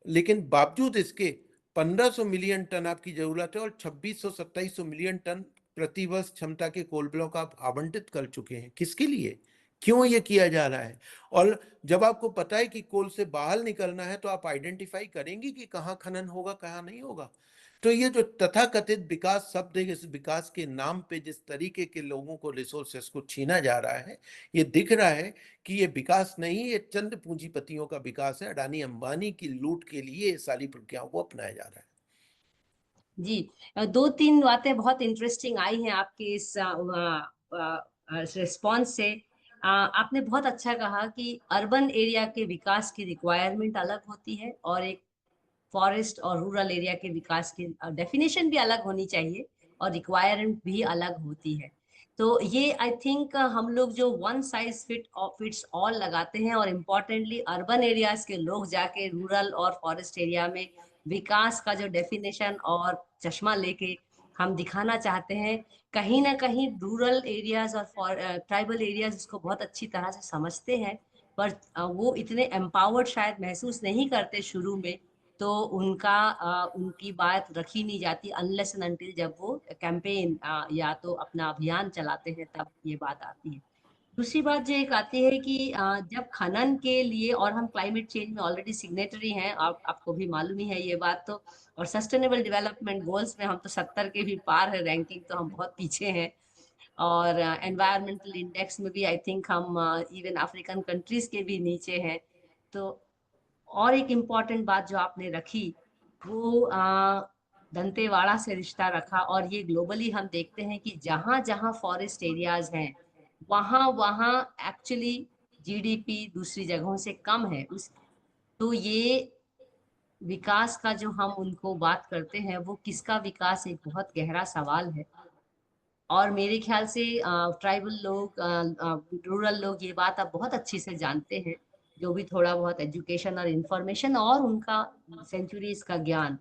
लेकिन बावजूद इसके 1500 मिलियन टन आपकी जरूरत है, और 2600 2700 मिलियन टन प्रति वर्ष क्षमता के कोल ब्लॉक आप आवंटित कर चुके हैं। किसके लिए, क्यों ये किया जा रहा है? और जब आपको पता है कि कोल से बाहर निकलना है तो आप आइडेंटिफाई करेंगे कि कहाँ खनन होगा, कहाँ नहीं होगा। तो ये जो तथाकथित विकास शब्द है, इस विकास के नाम पे जिस तरीके के लोगों को, रिसोर्सेस को छीना जा रहा है, ये दिख रहा है कि ये विकास नहीं, ये चंद पूंजीपतियों का विकास है। अडानी अंबानी की लूट के लिए ये सारी प्रक्रियाओं को अपनाया जा रहा है। जी, दो तीन बातें बहुत इंटरेस्टिंग आई हैं आपके इस रिस्पॉन्स से। आपने बहुत अच्छा कहा कि अर्बन एरिया के विकास की रिक्वायरमेंट अलग होती है और एक फॉरेस्ट और रूरल एरिया के विकास की डेफिनेशन भी अलग होनी चाहिए और रिक्वायरमेंट भी अलग होती है। तो ये आई थिंक हम लोग जो वन साइज फिट्स ऑल लगाते हैं, और इम्पोर्टेंटली अर्बन एरियाज के लोग जाके रूरल और फॉरेस्ट एरिया में विकास का जो डेफिनेशन और चश्मा लेके हम दिखाना चाहते हैं, कहीं ना कहीं रूरल एरियाज और ट्राइबल एरियाज उसको बहुत अच्छी तरह से समझते हैं, पर वो इतने एम्पावर्ड शायद महसूस नहीं करते शुरू में। तो उनकी बात रखी नहीं जाती अनलेस एंड अनटिल जब वो कैंपेन या तो अपना अभियान चलाते हैं, तब ये बात आती है। दूसरी बात जो एक आती है कि जब खनन के लिए, और हम क्लाइमेट चेंज में ऑलरेडी सिग्नेटरी हैं, आपको भी मालूम ही है ये बात तो, और सस्टेनेबल डेवलपमेंट गोल्स में हम तो 70 के भी पार है रैंकिंग, तो हम बहुत पीछे हैं। और एनवायरमेंटल इंडेक्स में भी आई थिंक हम इवन अफ्रीकन कंट्रीज के भी नीचे हैं। तो और एक इम्पॉर्टेंट बात जो आपने रखी, वो दंतेवाड़ा से रिश्ता रखा, और ये ग्लोबली हम देखते हैं कि जहां जहां फॉरेस्ट एरियाज हैं वहां वहां एक्चुअली जीडीपी दूसरी जगहों से कम है उस। तो ये विकास का जो हम उनको बात करते हैं, वो किसका विकास, एक बहुत गहरा सवाल है। और मेरे ख्याल से ट्राइबल लोग, रूरल लोग ये बात अब बहुत अच्छे से जानते हैं, जो भी थोड़ा बहुत एजुकेशन और इंफॉर्मेशन और उनका सेंचुरीज का ज्ञान।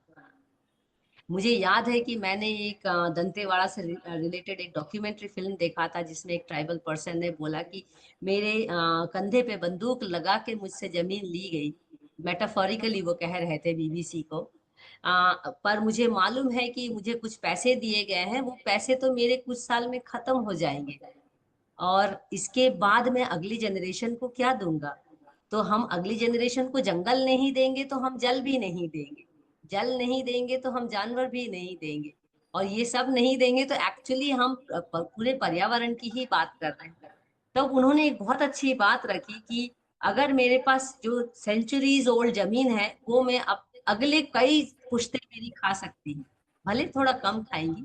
मुझे याद है कि मैंने एक दंतेवाड़ा से रिलेटेड एक डॉक्यूमेंट्री फिल्म देखा था, जिसमें एक ट्राइबल पर्सन ने बोला कि मेरे कंधे पे बंदूक लगा के मुझसे जमीन ली गई। मेटाफोरिकली वो कह रहे थे बीबीसी को। पर मुझे मालूम है कि मुझे कुछ पैसे दिए गए हैं, वो पैसे तो मेरे कुछ साल में खत्म हो जाएंगे, और इसके बाद मैं अगली जनरेशन को क्या दूंगा। तो हम अगली जनरेशन को जंगल नहीं देंगे तो हम जल भी नहीं देंगे, जल नहीं देंगे तो हम जानवर भी नहीं देंगे, और ये सब नहीं देंगे तो एक्चुअली हम पूरे पर्यावरण की ही बात कर रहे हैं। तब उन्होंने एक बहुत अच्छी बात रखी कि अगर मेरे पास जो सेंचुरीज ओल्ड जमीन है, वो मैं अब अगले कई पुश्तें मेरी खा सकती हैं, भले थोड़ा कम खाएंगी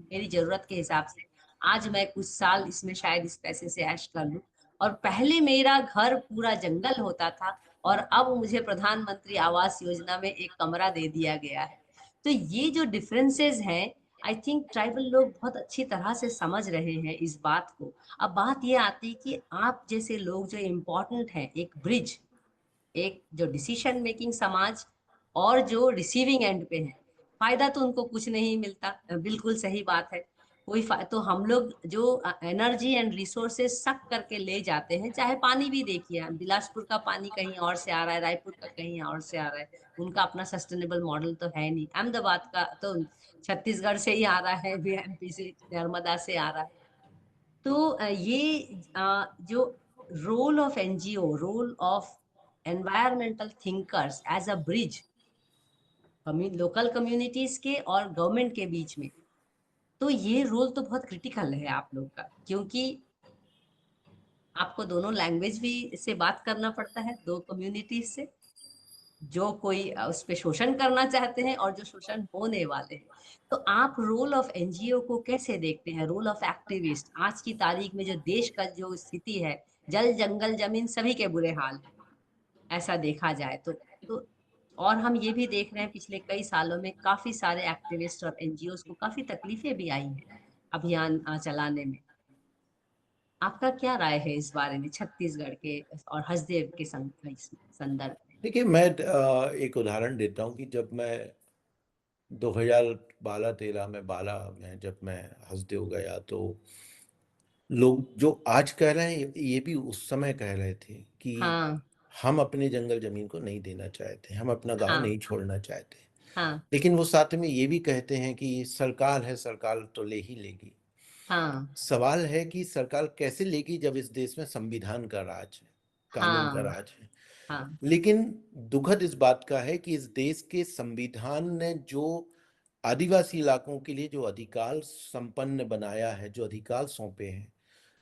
मेरी जरूरत के हिसाब से। आज मैं कुछ साल इसमें शायद इस पैसे से ऐश कर लूं, और पहले मेरा घर पूरा जंगल होता था और अब मुझे प्रधानमंत्री आवास योजना में एक कमरा दे दिया गया है। तो ये जो डिफरेंसेस हैं, आई थिंक ट्राइबल लोग बहुत अच्छी तरह से समझ रहे हैं इस बात को। अब बात ये आती है कि आप जैसे लोग जो इम्पोर्टेंट हैं, एक ब्रिज, एक जो डिसीजन मेकिंग समाज और जो रिसीविंग एंड पे है, फायदा तो उनको कुछ नहीं मिलता, बिल्कुल सही बात है। तो हम लोग जो एनर्जी एंड रिसोर्सेज सक करके ले जाते हैं, चाहे पानी भी देखिए, बिलासपुर का पानी कहीं और से आ रहा है, रायपुर का कहीं और से आ रहा है, उनका अपना सस्टेनेबल मॉडल तो है नहीं। अहमदाबाद का तो छत्तीसगढ़ से ही आ रहा है, एमपी से, नर्मदा से आ रहा है। तो जो role of NGO, role of environmental thinkers as a bridge local communities के और गवर्नमेंट के बीच में, तो ये रोल तो बहुत क्रिटिकल है आप लोग का, क्योंकि आपको दोनों लैंग्वेज भी से बात करना पड़ता है, दो कम्युनिटीज से, जो कोई उस पे शोषण करना चाहते हैं और जो शोषण होने वाले हैं। तो आप रोल ऑफ एनजीओ को कैसे देखते हैं, रोल ऑफ एक्टिविस्ट आज की तारीख में, जो देश का जो स्थिति है, जल जंगल जमीन सभी के बुरे हाल है, ऐसा देखा जाए तो और हम ये भी देख रहे हैं पिछले कई सालों में काफी सारे एक्टिविस्ट और एनजीओ को काफी तकलीफें भी आई हैं अभियान चलाने में। आपका क्या राय है इस बारे में, छत्तीसगढ़ के और हसदेव के संदर्भ में? देखिए, मैं एक उदाहरण देता हूँ कि जब मैं 2012-13 में बाला में जब मैं हसदेव गया, तो लोग जो आज कह रहे हैं ये भी उस समय कह रहे थे कि हाँ, हम अपनी जंगल जमीन को नहीं देना चाहते, हम अपना गांव हाँ, नहीं छोड़ना चाहते। हाँ, लेकिन वो साथ में ये भी कहते हैं कि सरकार है, सरकार तो ले ही लेगी। हाँ, सवाल है कि सरकार कैसे लेगी जब इस देश में संविधान का राज है, कानून का हाँ, राज है। हाँ, लेकिन दुखद इस बात का है कि इस देश के संविधान ने जो आदिवासी इलाकों के लिए जो अधिकार संपन्न बनाया है, जो अधिकार सौंपे हैं,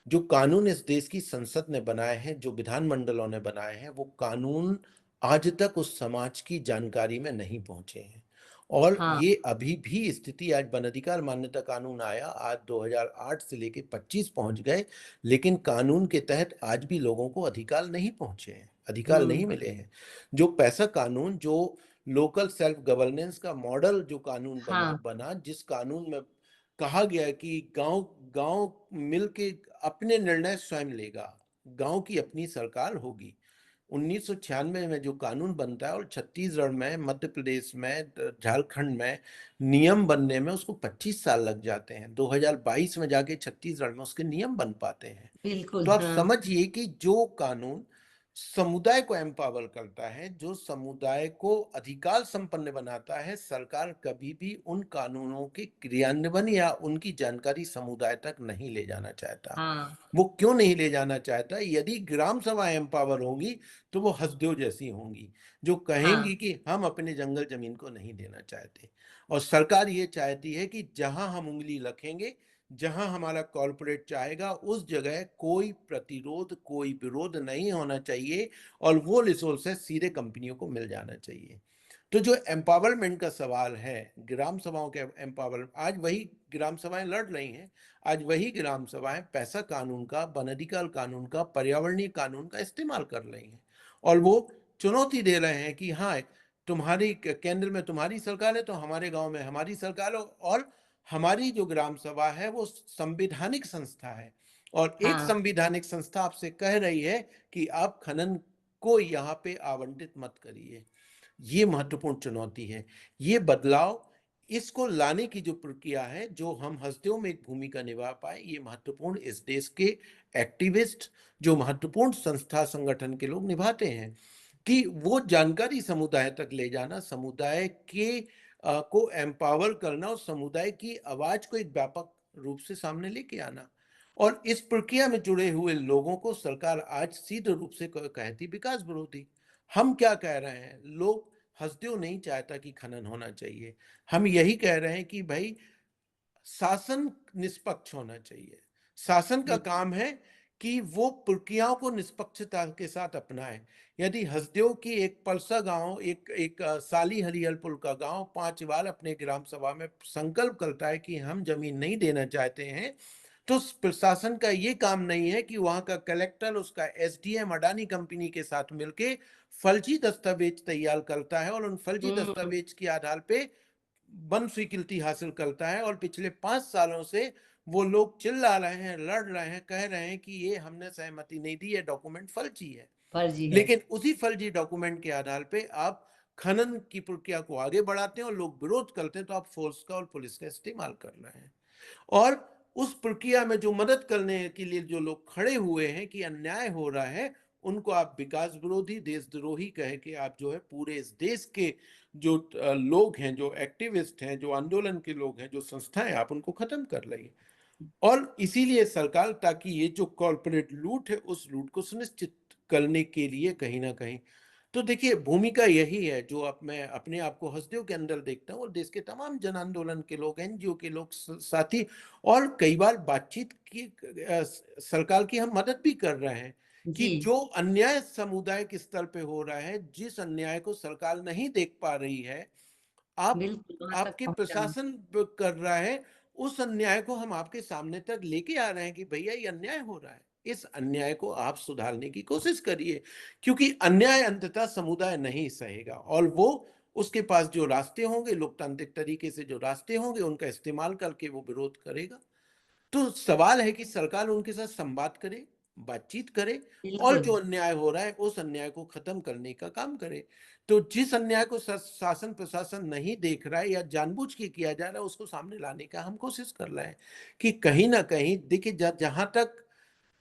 जो कानून इस देश की संसद ने बनाए हैं, जो विधानमंडलों ने बनाए हैं, वो कानून आज तक उस समाज की जानकारी में नहीं पहुंचे हैं। और हाँ। ये अभी भी स्थिति, आज वन अधिकार मान्यता कानून आया, आज 2008 से लेके 25 पहुंच गए, लेकिन कानून के तहत आज भी लोगों को अधिकार नहीं पहुंचे हैं, अधिकार नहीं मिले हैं। जो पैसा कानून, जो लोकल सेल्फ गवर्नेंस का मॉडल जो कानून हाँ। बना, जिस कानून में कहा गया कि गांव गांव मिलके अपने निर्णय स्वयं लेगा, गांव की अपनी सरकार होगी। 1996 में जो कानून बनता है और छत्तीसगढ़ में, मध्य प्रदेश में, झारखंड में नियम बनने में उसको 25 साल लग जाते हैं। 2022 में जाके छत्तीसगढ़ में उसके नियम बन पाते हैं। बिल्कुल। तो आप हाँ। समझिए कि जो कानून समुदाय को एम्पावर करता है, जो समुदाय को अधिकार संपन्न बनाता है, सरकार कभी भी उन कानूनों के क्रियान्वयन या उनकी जानकारी समुदाय तक नहीं ले जाना चाहता। हाँ। वो क्यों नहीं ले जाना चाहता? यदि ग्राम सभा एम्पावर होंगी तो वो हसदेव जैसी होंगी, जो हाँ। कहेंगी कि हम अपने जंगल जमीन को नहीं देना चाहते। और सरकार ये चाहती है कि जहां हम उंगली रखेंगे, जहां हमारा कॉर्पोरेट चाहेगा, उस जगह कोई प्रतिरोध, कोई विरोध नहीं होना चाहिए और वो रिसोर्सेस सीधे कंपनियों को मिल जाना चाहिए। तो जो एम्पावरमेंट का सवाल है, ग्राम सभाओं के एम्पावर, आज वही ग्राम सभाएं लड़ रही हैं। आज वही ग्राम सभाएं पैसा कानून का, वन अधिकार कानून का, पर्यावरणीय कानून का इस्तेमाल कर रही हैं और वो चुनौती दे रहे हैं कि हाँ, तुम्हारी केंद्र में तुम्हारी सरकार है तो हमारे गांव में हमारी सरकार हो, और हमारी जो ग्राम सभा है वो संवैधानिक संस्था है और एक हाँ। संवैधानिक संस्था आपसे कह रही है कि आप खनन को यहाँ पे आवंटित मत करिए। ये महत्वपूर्ण चुनौती है। ये बदलाव, इसको लाने की जो प्रक्रिया है, जो हम हस्तियों में एक भूमिका निभा पाए, ये महत्वपूर्ण इस देश के एक्टिविस्ट, जो महत्वपूर्ण संस्था संगठन के लोग निभाते हैं, कि वो जानकारी समुदाय तक ले जाना, समुदाय के को एम्पावर करना और समुदाय की आवाज को एक व्यापक रूप से सामने लेके आना। और इस प्रक्रिया में जुड़े हुए लोगों को सरकार आज सीधे रूप से कहती विकास विरोधी। हम क्या कह रहे हैं? लोग, हसदेव नहीं चाहता कि खनन होना चाहिए। हम यही कह रहे हैं कि भाई, शासन निष्पक्ष होना चाहिए। शासन का बिल्कुल। काम है कि वो प्रक्रियाओं को निष्पक्षता के साथ अपनाए। यदि हसदेव की एक पलसा गांव, एक साली हरिहरपुर का गांव 5 बार अपने ग्राम सभा में संकल्प करता है कि हम जमीन नहीं देना चाहते हैं, तो प्रशासन का ये काम नहीं है कि वहां का कलेक्टर उसका एसडीएम अडानी कंपनी के साथ मिलके फर्जी दस्तावेज तैयार करता है और उन फर्जी हम्म। दस्तावेज के आधार पे वन स्वीकृति हासिल करता है। और पिछले 5 सालों से वो लोग चिल्ला रहे हैं, लड़ रहे हैं, कह रहे हैं कि ये हमने सहमति नहीं दी, ये डॉक्यूमेंट फर्जी है। फर्जी है। लेकिन उसी फर्जी डॉक्यूमेंट के आधार पे आप खनन की प्रक्रिया को आगे बढ़ाते हैं और लोग विरोध करते हैं, तो आप फोर्स का और पुलिस का इस्तेमाल कर रहे हैं। और उस प्रक्रिया में जो मदद करने के लिए जो लोग खड़े हुए हैं कि अन्याय हो रहा है, उनको आप विकास विरोधी, देशद्रोही कह के आप जो है पूरे इस देश के जो लोग हैं, जो एक्टिविस्ट हैं, जो आंदोलन के लोग हैं, जो संस्थाएं, आप उनको खत्म कर रही हैं। और इसीलिए सरकार, ताकि ये जो कॉर्पोरेट लूट है, उस लूट को सुनिश्चित करने के लिए कहीं ना कहीं, तो देखिए भूमिका यही है जो अब मैं अपने आप को हसदेव के अंदर देखता हूँ और देश के तमाम जन आंदोलन के लोग, एनजीओ के लोग, साथी, और कई बार बातचीत की, सरकार की हम मदद भी कर रहे हैं कि जी। जो अन्याय समुदाय के स्तर पे हो रहा है, जिस अन्याय को सरकार नहीं देख पा रही है, आप, बिल्कुल वहां तक आपके पहुंचाना। प्रशासन कर रहा है, उस अन्याय को हम आपके सामने तक लेके आ रहे हैं कि भैया ये अन्याय हो रहा है, इस अन्याय को आप सुधारने की कोशिश करिए। क्योंकि अन्याय अंततः समुदाय नहीं सहेगा और वो, उसके पास जो रास्ते होंगे, लोकतांत्रिक तरीके से जो रास्ते होंगे, उनका इस्तेमाल करके वो विरोध करेगा। तो सवाल है कि सरकार उनके साथ संवाद करे, बातचीत करे और बिल्कुल। जो अन्याय हो रहा है उस अन्याय को खत्म करने का काम करे। तो जिस अन्याय को शासन प्रशासन नहीं देख रहा है या जानबूझ के किया जा रहा है, उसको सामने लाने का हम कोशिश कर रहे हैं कि कहीं ना कहीं देखिए, जहां तक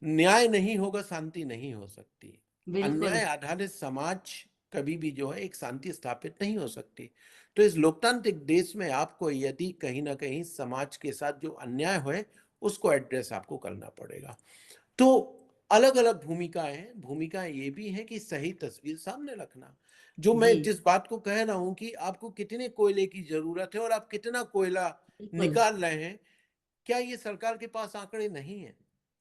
न्याय नहीं होगा, शांति नहीं हो सकती। बिल्कुल। अन्याय आधारित समाज कभी भी जो है एक शांति स्थापित नहीं हो सकती। तो इस लोकतांत्रिक देश में आपको यदि कहीं ना कहीं समाज के साथ जो अन्याय है, उसको एड्रेस आपको करना पड़ेगा। तो अलग अलग भूमिकाएं हैं। भूमिकाएं ये भी हैं कि सही तस्वीर सामने रखना। जो जी। मैं जिस बात को कह रहा हूं कि आपको कितने कोयले की जरूरत है और आप कितना कोयला बिल्कुल। निकाल रहे हैं, क्या ये सरकार के पास आंकड़े नहीं है?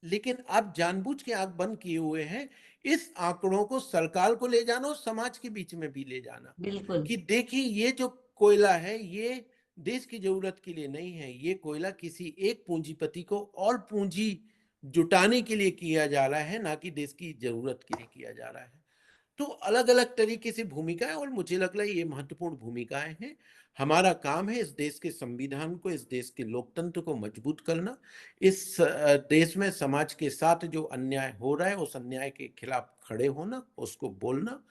लेकिन आप जानबूझ के आंख बंद किए हुए हैं इस आंकड़ों को सरकार को ले जाना और समाज के बीच में भी ले जाना बिल्कुल। कि देखिए ये जो कोयला है ये देश की जरूरत के लिए नहीं है, ये कोयला किसी एक पूंजीपति को और पूंजी जुटाने के लिए किया जा रहा है, ना कि देश की जरूरत के लिए किया जा रहा है। तो अलग-अलग तरीके से भूमिकाएँ, और मुझे लग रहा है ये महत्वपूर्ण भूमिकाएँ हैं। हमारा काम है इस देश के संविधान को, इस देश के लोकतंत्र को मजबूत करना। इस देश में समाज के साथ जो अन्याय हो रहा है, उस अन्याय के खिलाफ खड़े होना, उसको बोलना,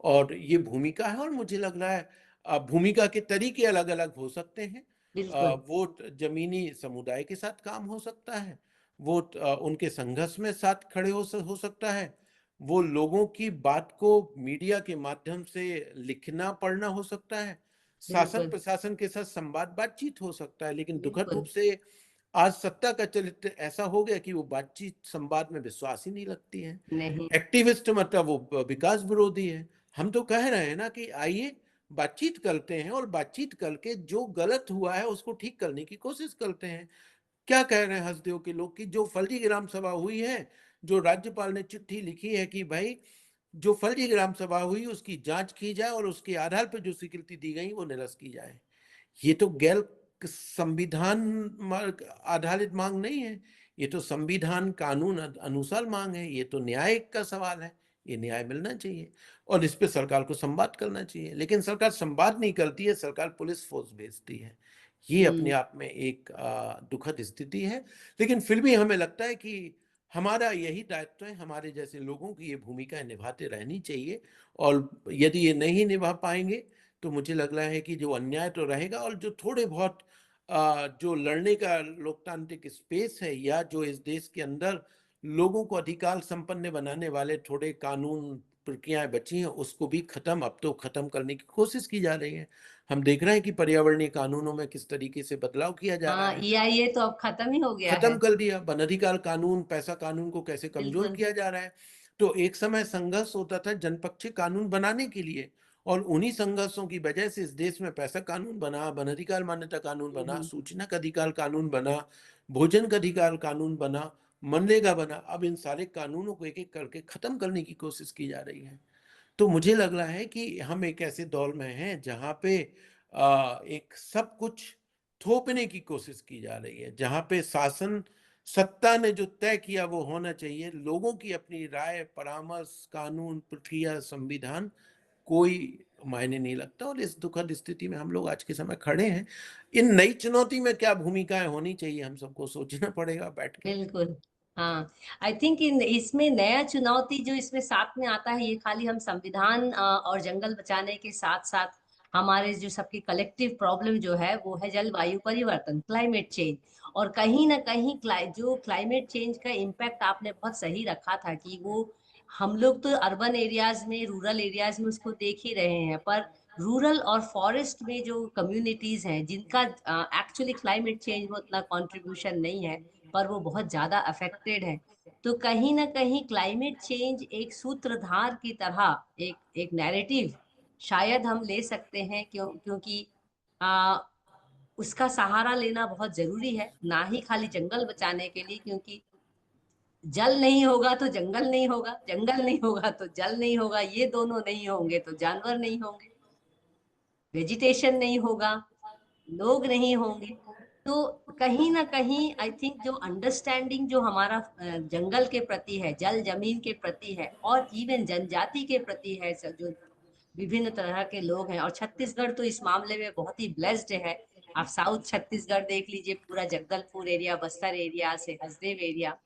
और ये भूमिका है। और मुझे लग रहा है भूमिका के तरीके अलग-अलग हो सकते हैं। बिल्कुल, वो ज़मीनी समुदाय के साथ काम हो सकता है, वो उनके संघर्ष में साथ खड़े हो सकता है, वो लोगों की बात को मीडिया के माध्यम से लिखना पढ़ना हो सकता है, शासन बिल्कुल, प्रशासन के साथ संवाद बातचीत हो सकता है। लेकिन दुखद रूप बिल्कुल, से आज सत्ता का चरित्र ऐसा हो गया कि वो बातचीत संवाद में विश्वास ही नहीं रखती है। नहीं, एक्टिविस्ट मतलब वो विकास विरोधी है। हम तो कह रहे हैं ना कि आइए बातचीत करते हैं, और बातचीत करके जो गलत हुआ है उसको ठीक करने की कोशिश करते हैं। क्या कह रहे हैं हसदेव के लोग कि जो फर्जी ग्राम सभा हुई है, जो राज्यपाल ने चिट्ठी लिखी है कि भाई जो फर्जी ग्राम सभा हुई उसकी जांच की जाए, और उसके आधार पर जो स्वीकृति दी गई वो निरस्त की जाए। ये तो गैर संविधान आधारित मांग नहीं है, ये तो संविधान कानून अनुसार मांग है, ये तो न्याय का सवाल है। ये न्याय मिलना चाहिए, और इस पे सरकार को संवाद करना चाहिए। लेकिन सरकार संवाद नहीं करती है, सरकार पुलिस फोर्स भेजती है। ये अपने हुँ, आप में एक दुखद स्थिति है। लेकिन फिर भी हमें लगता है कि हमारा यही दायित्व है, हमारे जैसे लोगों की ये भूमिकाएं निभाते रहनी चाहिए। और यदि ये नहीं निभा पाएंगे तो मुझे लग रहा है कि जो अन्याय तो रहेगा, और जो थोड़े बहुत जो लड़ने का लोकतांत्रिक स्पेस है, या जो इस देश के अंदर लोगों को अधिकार संपन्न बनाने वाले थोड़े कानून प्रक्रियाएं बची हैं, उसको भी अब तो खत्म करने की कोशिश की जा रही है। हम देख रहे हैं कि पर्यावरणीय कानूनों में किस तरीके से बदलाव किया जा रहा हाँ, है। EIA तो अब खत्म ही हो गया खत्म है। कर दिया वन अधिकार कानून, पैसा कानून को कैसे कमजोर बिल्कुल, किया जा रहा है। तो एक समय संघर्ष होता था जनपक्षी कानून बनाने के लिए, और उन्हीं संघर्षों की वजह से इस देश में पैसा कानून बना, वन अधिकार मान्यता कानून हुँ, बना, हुँ, सूचना का अधिकार कानून बना, भोजन का अधिकार कानून बना, मनरेगा बना। अब इन सारे कानूनों को एक एक करके खत्म करने की कोशिश की जा रही है। तो मुझे लग रहा है कि हम एक ऐसे दौर में हैं जहाँ पे एक सब कुछ थोपने की कोशिश की जा रही है, जहाँ पे शासन सत्ता ने जो तय किया वो होना चाहिए, लोगों की अपनी राय, परामर्श, कानून, प्रक्रिया, संविधान कोई मायने नहीं लगता। और इस दुखद स्थिति में हम लोग आज के समय खड़े हैं। इन नई चुनौती में क्या भूमिकाएं होनी चाहिए, हम सबको सोचना पड़ेगा बैठ के। बिल्कुल। हाँ, आई थिंक इन इसमें नया चुनौती जो इसमें साथ में आता है, ये खाली हम संविधान और जंगल बचाने के साथ-साथ हमारे जो सबकी कलेक्टिव प्रॉब्लम जो है, वो है जलवायु परिवर्तन, क्लाइमेट चेंज। और कहीं न कहीं क्लाइमेट चेंज का इम्पैक्ट आपने बहुत सही रखा था कि वो हम लोग तो अर्बन एरियाज़ में, रूरल एरियाज़ में उसको देख ही रहे हैं, पर रूरल और फॉरेस्ट में जो कम्युनिटीज़ हैं, जिनका एक्चुअली क्लाइमेट चेंज में उतना कंट्रीब्यूशन नहीं है, पर वो बहुत ज़्यादा अफ़ेक्टेड है। तो कहीं न कहीं क्लाइमेट चेंज एक सूत्रधार की तरह एक नैरेटिव शायद हम ले सकते हैं, क्योंकि अ, उसका सहारा लेना बहुत ज़रूरी है, ना ही खाली जंगल बचाने के लिए, क्योंकि जल नहीं होगा तो जंगल नहीं होगा, जंगल नहीं होगा तो जल नहीं होगा, ये दोनों नहीं होंगे तो जानवर नहीं होंगे, वेजिटेशन नहीं होगा, लोग नहीं होंगे। तो कहीं न कहीं आई थिंक जो अंडरस्टैंडिंग जो हमारा जंगल के प्रति है, जल ज़मीन के प्रति है, और इवन जनजाति के प्रति है, जो विभिन्न तरह के लोग हैं, और छत्तीसगढ़ तो इस मामले में बहुत ही ब्लेस्ड है। आप साउथ छत्तीसगढ़ देख लीजिए, पूरा जगदलपुर एरिया, बस्तर एरिया से हसदेव एरिया।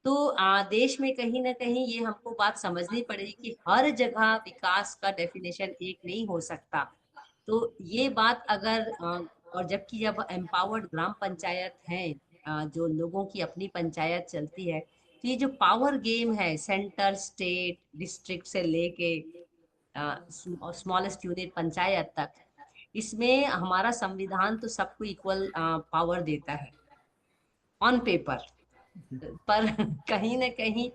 तो देश में कहीं न कहीं ये हमको बात समझनी पड़ेगी कि हर जगह विकास का डेफिनेशन एक नहीं हो सकता। तो ये बात अगर और जबकि जब एम्पावर्ड ग्राम पंचायत हैं, जो लोगों की अपनी पंचायत चलती है, तो ये जो पावर गेम है सेंटर, स्टेट, डिस्ट्रिक्ट से लेके स्मॉलेस्ट यूनिट पंचायत तक, इसमें हमारा संविधान तो सबको इक्वल पावर देता है ऑन पेपर। पर कहीं न कहीं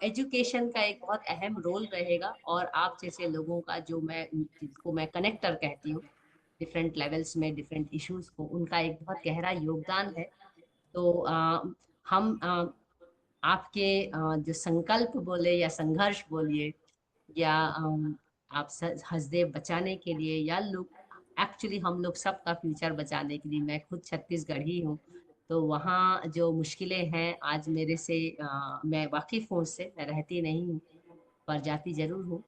एजुकेशन का एक बहुत अहम रोल रहेगा, और आप जैसे लोगों का जो जिसको मैं कनेक्टर कहती हूँ, डिफरेंट लेवल्स में डिफरेंट इश्यूज को, उनका एक बहुत गहरा योगदान है। तो हम आपके जो संकल्प बोले या संघर्ष बोलिए, या आप हसदेव बचाने के लिए या लोग, एक्चुअली हम लोग सबका फ्यूचर बचाने के लिए, मैं खुद छत्तीसगढ़ी हूँ, तो वहाँ जो मुश्किलें हैं आज मेरे से मैं वाकिफ हूँ उससे, मैं रहती नहीं हूँ पर जाती जरूर हूँ।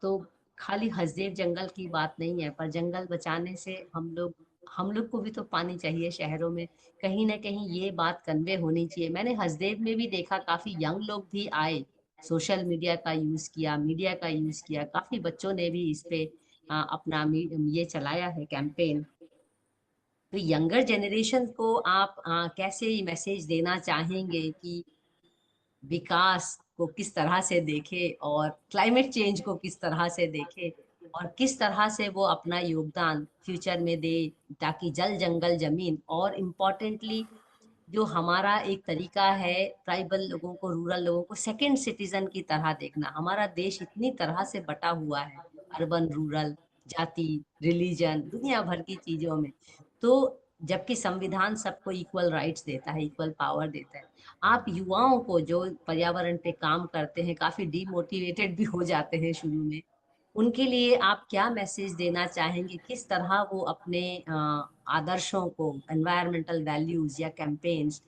तो खाली हसदेव जंगल की बात नहीं है, पर जंगल बचाने से हम लोग को भी तो पानी चाहिए शहरों में। कहीं ना कहीं ये बात कन्वे होनी चाहिए। मैंने हसदेव में भी देखा काफी यंग लोग भी आए, सोशल मीडिया का यूज किया, मीडिया का यूज किया, काफी बच्चों ने भी इस पे अपना ये चलाया है कैंपेन। तो यंगर जनरेशन को आप कैसे मैसेज देना चाहेंगे कि विकास को किस तरह से देखे और क्लाइमेट चेंज को किस तरह से देखे और किस तरह से वो अपना योगदान फ्यूचर में दे, ताकि जल जंगल जमीन और इम्पोर्टेंटली जो हमारा एक तरीका है ट्राइबल लोगों को, रूरल लोगों को सेकंड सिटीजन की तरह देखना। हमारा देश इतनी तरह से बटा हुआ है, अर्बन रूरल, जाति, रिलीजन, दुनिया भर की चीजों में। तो जबकि संविधान सबको इक्वल राइट्स देता है, इक्वल पावर देता है, आप युवाओं को जो पर्यावरण पे काम करते हैं काफी डिमोटिवेटेड भी हो जाते हैं शुरू में, उनके लिए आप क्या मैसेज देना चाहेंगे? किस तरह वो अपने आदर्शों को, एनवायरमेंटल वैल्यूज या कैंपेन्स,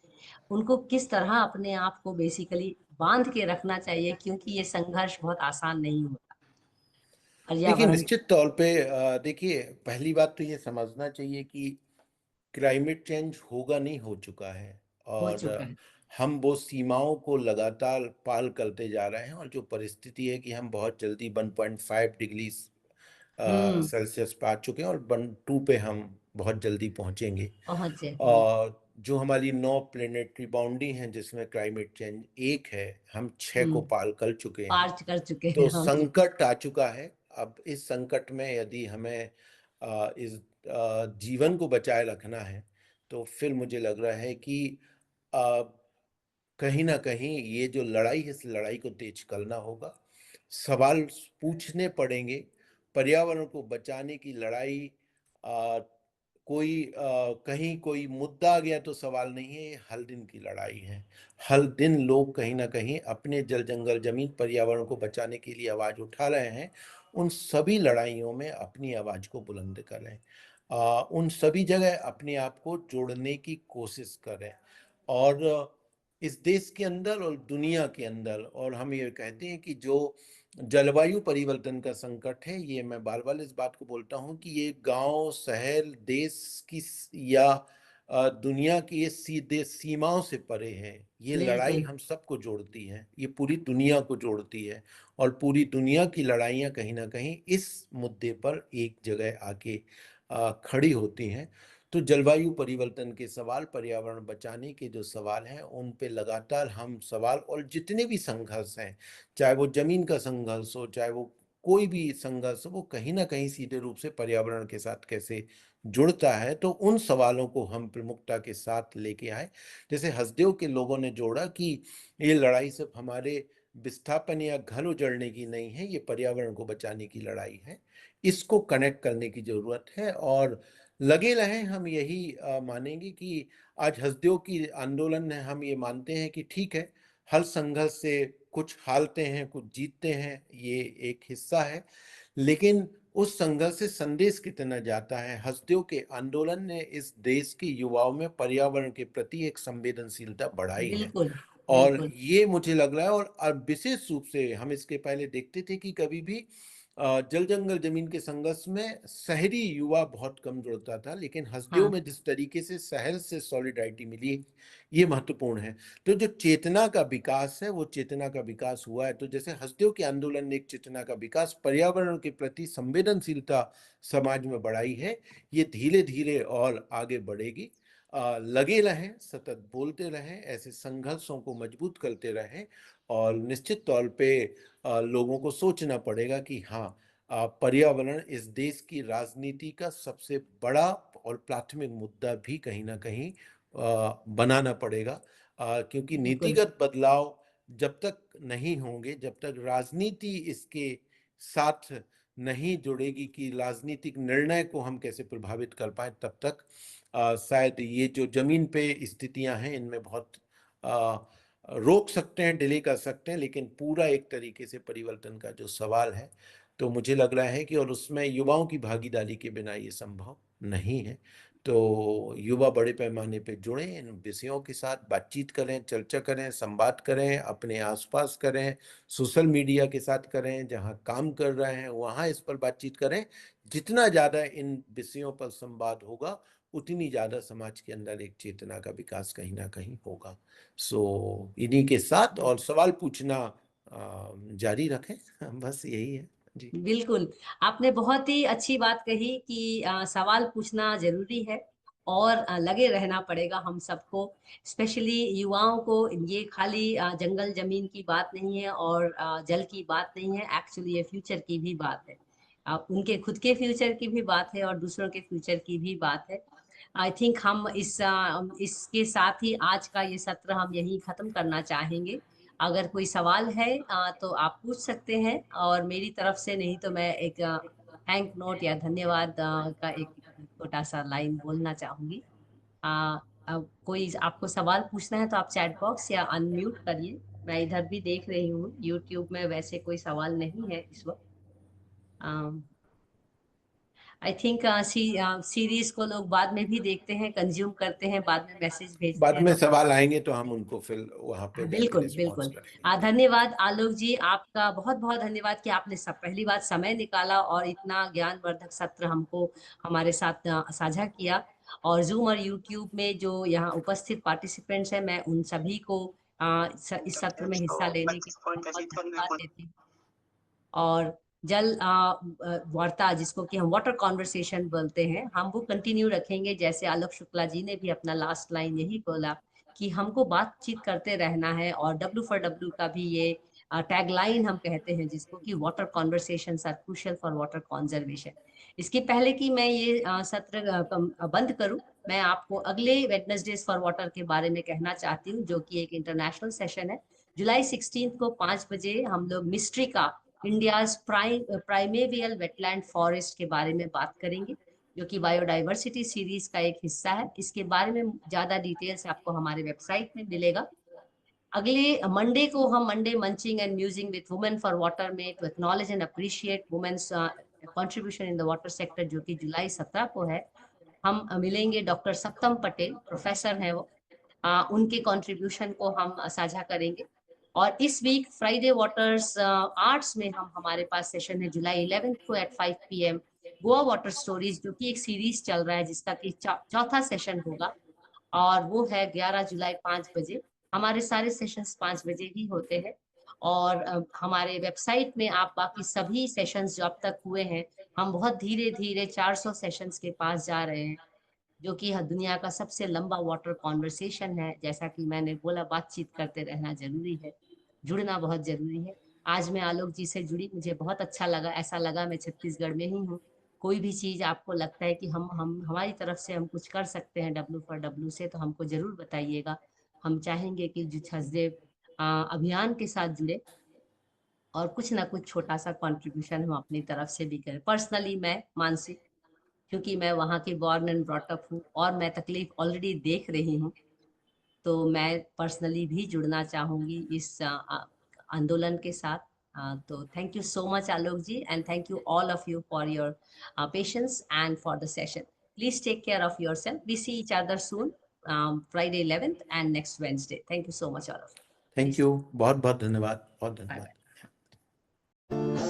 उनको किस तरह अपने आप को बेसिकली बांध के रखना चाहिए, क्योंकि ये संघर्ष बहुत आसान नहीं होता देखिए, पर्यावरण। निश्चित तौर पे देखिए, पहली बात तो ये समझना चाहिए कि क्लाइमेट चेंज होगा नहीं, हो चुका है। हो और चुका है। हम वो सीमाओं को लगातार पार करते जा रहे हैं, और जो परिस्थिति है कि हम बहुत जल्दी 1.5 डिग्री हम्म। सेल्सियस पा चुके हैं, और 1.2 पे हम बहुत जल्दी पहुंचेंगे। पहुंचे हम। और जो हमारी 9 प्लेनेटरी बाउंड्री हैं जिसमें क्लाइमेट चेंज एक है, हम 6 को हम्म। पार कर चुके हैं। पार कर चुके हैं तो हम। संकट आ चुका है। अब इस संकट में यदि हमें इस जीवन को बचाए रखना है, तो फिर मुझे लग रहा है कि अ, कहीं न कहीं ये जो लड़ाई है, इस लड़ाई को तेज करना होगा। सवाल पूछने पड़ेंगे। पर्यावरण को बचाने की लड़ाई अ, कहीं कोई मुद्दा आ गया तो सवाल नहीं है, ये हर दिन की लड़ाई है। हर दिन लोग कहीं न कहीं अपने जल, जंगल, ज़मीन, पर्यावरण को बचाने के लिए आवाज़ उठा रहे हैं। उन सभी लड़ाइयों में अपनी आवाज़ को बुलंद करें। उन सभी जगह अपने आप को जोड़ने की कोशिश करें। और इस देश के अंदर और दुनिया के अंदर, और हम ये कहते हैं कि जो जलवायु परिवर्तन का संकट है, ये मैं बार-बार इस बात को बोलता हूँ कि ये गाँव, शहर, देश की या दुनिया की ये सीधे सीमाओं से परे है। ये लड़ाई बिल्कुल। हम सबको जोड़ती है, ये पूरी दुनिया को जोड़ती है, और पूरी दुनिया की लड़ाइयाँ कहीं न कहीं इस मुद्दे पर एक जगह आके खड़ी होती हैं। तो जलवायु परिवर्तन के सवाल, पर्यावरण बचाने के जो सवाल हैं, उन पे लगातार हम सवाल, और जितने भी संघर्ष हैं, चाहे वो ज़मीन का संघर्ष हो, चाहे वो कोई भी संघर्ष हो, वो कहीं न कहीं सीधे रूप से पर्यावरण के साथ कैसे जुड़ता है, तो उन सवालों को हम प्रमुखता के साथ लेके आएँ। जैसे हसदेव के लोगों ने जोड़ा कि ये लड़ाई सिर्फ़ हमारे विस्थापन या घर उजड़ने की नहीं है, ये पर्यावरण को बचाने की लड़ाई है। इसको कनेक्ट करने की ज़रूरत है, और लगे रहें। हम यही मानेंगे कि आज हसदेव की आंदोलन है, हम ये मानते हैं कि ठीक है, हर संघर्ष से कुछ हारते हैं, कुछ जीतते हैं, ये एक हिस्सा है। लेकिन उस संघर्ष से संदेश कितना जाता है? हसदेव के आंदोलन ने इस देश के युवाओं में पर्यावरण के प्रति एक संवेदनशीलता बढ़ाई है। बिल्कुल। और बिल्कुल। ये मुझे लग रहा है, और विशेष रूप से हम इसके पहले देखते थे कि कभी भी जल, जंगल, ज़मीन के संघर्ष में शहरी युवा बहुत कम जुड़ता था, लेकिन हसदेव हाँ। में जिस तरीके से शहर से सॉलिडारिटी मिली, ये महत्वपूर्ण है। तो जो चेतना का विकास है, वो चेतना का विकास हुआ है। तो जैसे हसदेव के आंदोलन ने एक चेतना का विकास, पर्यावरण के प्रति संवेदनशीलता समाज में बढ़ाई है, ये धीरे-धीरे और आगे बढ़ेगी। लगे रहें, सतत बोलते रहें, ऐसे संघर्षों को मजबूत करते रहें, और निश्चित तौर पे लोगों को सोचना पड़ेगा कि हाँ, पर्यावरण इस देश की राजनीति का सबसे बड़ा और प्राथमिक मुद्दा भी कहीं न कहीं बनाना पड़ेगा। क्योंकि बिल्कुल। नीतिगत बदलाव जब तक नहीं होंगे, जब तक राजनीति इसके साथ नहीं जुड़ेगी कि राजनीतिक निर्णय को हम कैसे प्रभावित कर पाएँ, तब तक शायद ये जो ज़मीन पे स्थितियाँ हैं, इनमें बहुत अ, रोक सकते हैं, डिले कर सकते हैं, लेकिन पूरा एक तरीके से परिवर्तन का जो सवाल है, तो मुझे लग रहा है कि और उसमें युवाओं की भागीदारी के बिना ये संभव नहीं है। तो युवा बड़े पैमाने पे जुड़ें, इन विषयों के साथ बातचीत करें, चर्चा करें, संवाद करें, अपने आसपास करें, सोशल मीडिया के साथ करें, जहाँ काम कर रहे हैं वहाँ इस पर बातचीत करें। जितना ज़्यादा इन विषयों पर संवाद होगा, उतनी ज़्यादा समाज के अंदर एक चेतना का विकास कहीं ना कहीं होगा। सो इन्हीं के साथ और सवाल पूछना जारी रखें। बस यही है जी। बिल्कुल, आपने बहुत ही अच्छी बात कही कि सवाल पूछना ज़रूरी है और लगे रहना पड़ेगा हम सबको, स्पेशली युवाओं को। ये खाली जंगल ज़मीन की बात नहीं है और जल की बात नहीं है, एक्चुअली ये फ्यूचर की भी बात है। उनके खुद के फ्यूचर की भी बात है और दूसरों के फ्यूचर की भी बात है। आई थिंक हम इसके साथ ही आज का ये सत्र हम यहीं ख़त्म करना चाहेंगे। अगर कोई सवाल है तो आप पूछ सकते हैं, और मेरी तरफ से नहीं तो मैं एक थैंक नोट या धन्यवाद का एक छोटा सा लाइन बोलना चाहूंगी। कोई आपको सवाल पूछना है तो आप चैट बॉक्स या अनम्यूट करिए। मैं इधर भी देख रही हूँ, यूट्यूब में वैसे कोई सवाल नहीं है इस वक्त। आई थिंक सीरीज को लोग बाद में भी देखते हैं, कंज्यूम करते हैं, बाद में मैसेज भेजते बाद हैं में तो सवाल आएंगे तो हम उनको फिर वहां पे जाके बिल्कुल रिस्पॉन्स बिल्कुल। करेंगे। धन्यवाद आलोक जी, आपका बहुत बहुत धन्यवाद कि आपने सब पहली बार समय निकाला और इतना ज्ञानवर्धक सत्र हमको हमारे साथ साझा किया। और जूम और यूट्यूब में जो यहाँ उपस्थित पार्टिसिपेंट्स हैं, मैं उन सभी को इस सत्र में हिस्सा लेने के लिए बहुत धन्यवाद देती हूँ। और जल वार्ता, जिसको कि हम वाटर कॉन्वर्सेशन बोलते हैं, हम वो कंटिन्यू रखेंगे। जैसे आलोक शुक्ला जी ने भी अपना लास्ट लाइन यही बोला कि हमको बातचीत करते रहना है, और W4W का भी ये टैग लाइन हम कहते हैं, जिसको कि water conversations are crucial for water conservation. इसके पहले कि मैं ये सत्र बंद करूं, मैं आपको अगले वेडनेसडेज फॉर वाटर के बारे में कहना चाहती हूँ, जो कि एक इंटरनेशनल सेशन है। जुलाई 16 को 5 बजे हम लोग मिस्ट्री का इंडियाज प्राइमेरियल वेटलैंड फॉरेस्ट के बारे में बात करेंगे, जो कि बायोडाइवर्सिटी सीरीज का एक हिस्सा है। इसके बारे में ज्यादा डिटेल्स आपको हमारे वेबसाइट में मिलेगा। अगले मंडे को हम Monday munching and musing with women for water में to acknowledge and appreciate women's contribution in the water sector, जो कि जुलाई 17 को है। हम मिलेंगे डॉक्टर सप्तम पटेल, प्रोफेसर हैं वो। उनके कंट्रीब्यूशन को हम साझा करेंगे। और इस वीक फ्राइडे वाटर्स आर्ट्स में हमारे पास सेशन है जुलाई 11 को at 5 PM, Goa water stories, जो कि एक सीरीज चल रहा है जिसका कि चौथा सेशन होगा, और वो है 11 जुलाई 5 बजे। हमारे सारे सेशंस 5 बजे ही होते हैं। और हमारे वेबसाइट में आप बाकी सभी सेशंस जो अब तक हुए हैं, हम बहुत धीरे धीरे 400 सेशंस के पास जा रहे हैं, जो कि दुनिया का सबसे लंबा वाटर कॉन्वर्सेशन है। जैसा कि मैंने बोला, बातचीत करते रहना जरूरी है, जुड़ना बहुत जरूरी है। आज मैं आलोक जी से जुड़ी, मुझे बहुत अच्छा लगा। ऐसा लगा मैं छत्तीसगढ़ में ही हूँ। कोई भी चीज आपको लगता है कि हम हमारी तरफ से हम कुछ कर सकते हैं W4W से, तो हमको जरूर बताइएगा। हम चाहेंगे कि जो छसदेव अभियान के साथ जुड़े और कुछ ना कुछ छोटा सा कंट्रीब्यूशन हम अपनी तरफ से भी करें। पर्सनली मैं मानसी, क्योंकि मैं वहाँ की बॉर्न एंड ब्रॉटअप हूँ और मैं तकलीफ ऑलरेडी देख रही हूँ, तो मैं पर्सनली भी जुड़ना चाहूंगी इस आंदोलन के साथ। तो thank you so much Alok ji, and thank you all of you for your patience and for the session. Please take care of your self. We see each other soon, Friday 11th and next Wednesday. Thank you so much all of you. Thank Please. You, बहुत बहुत धन्यवाद, बहुत Bye धन्यवाद। bye.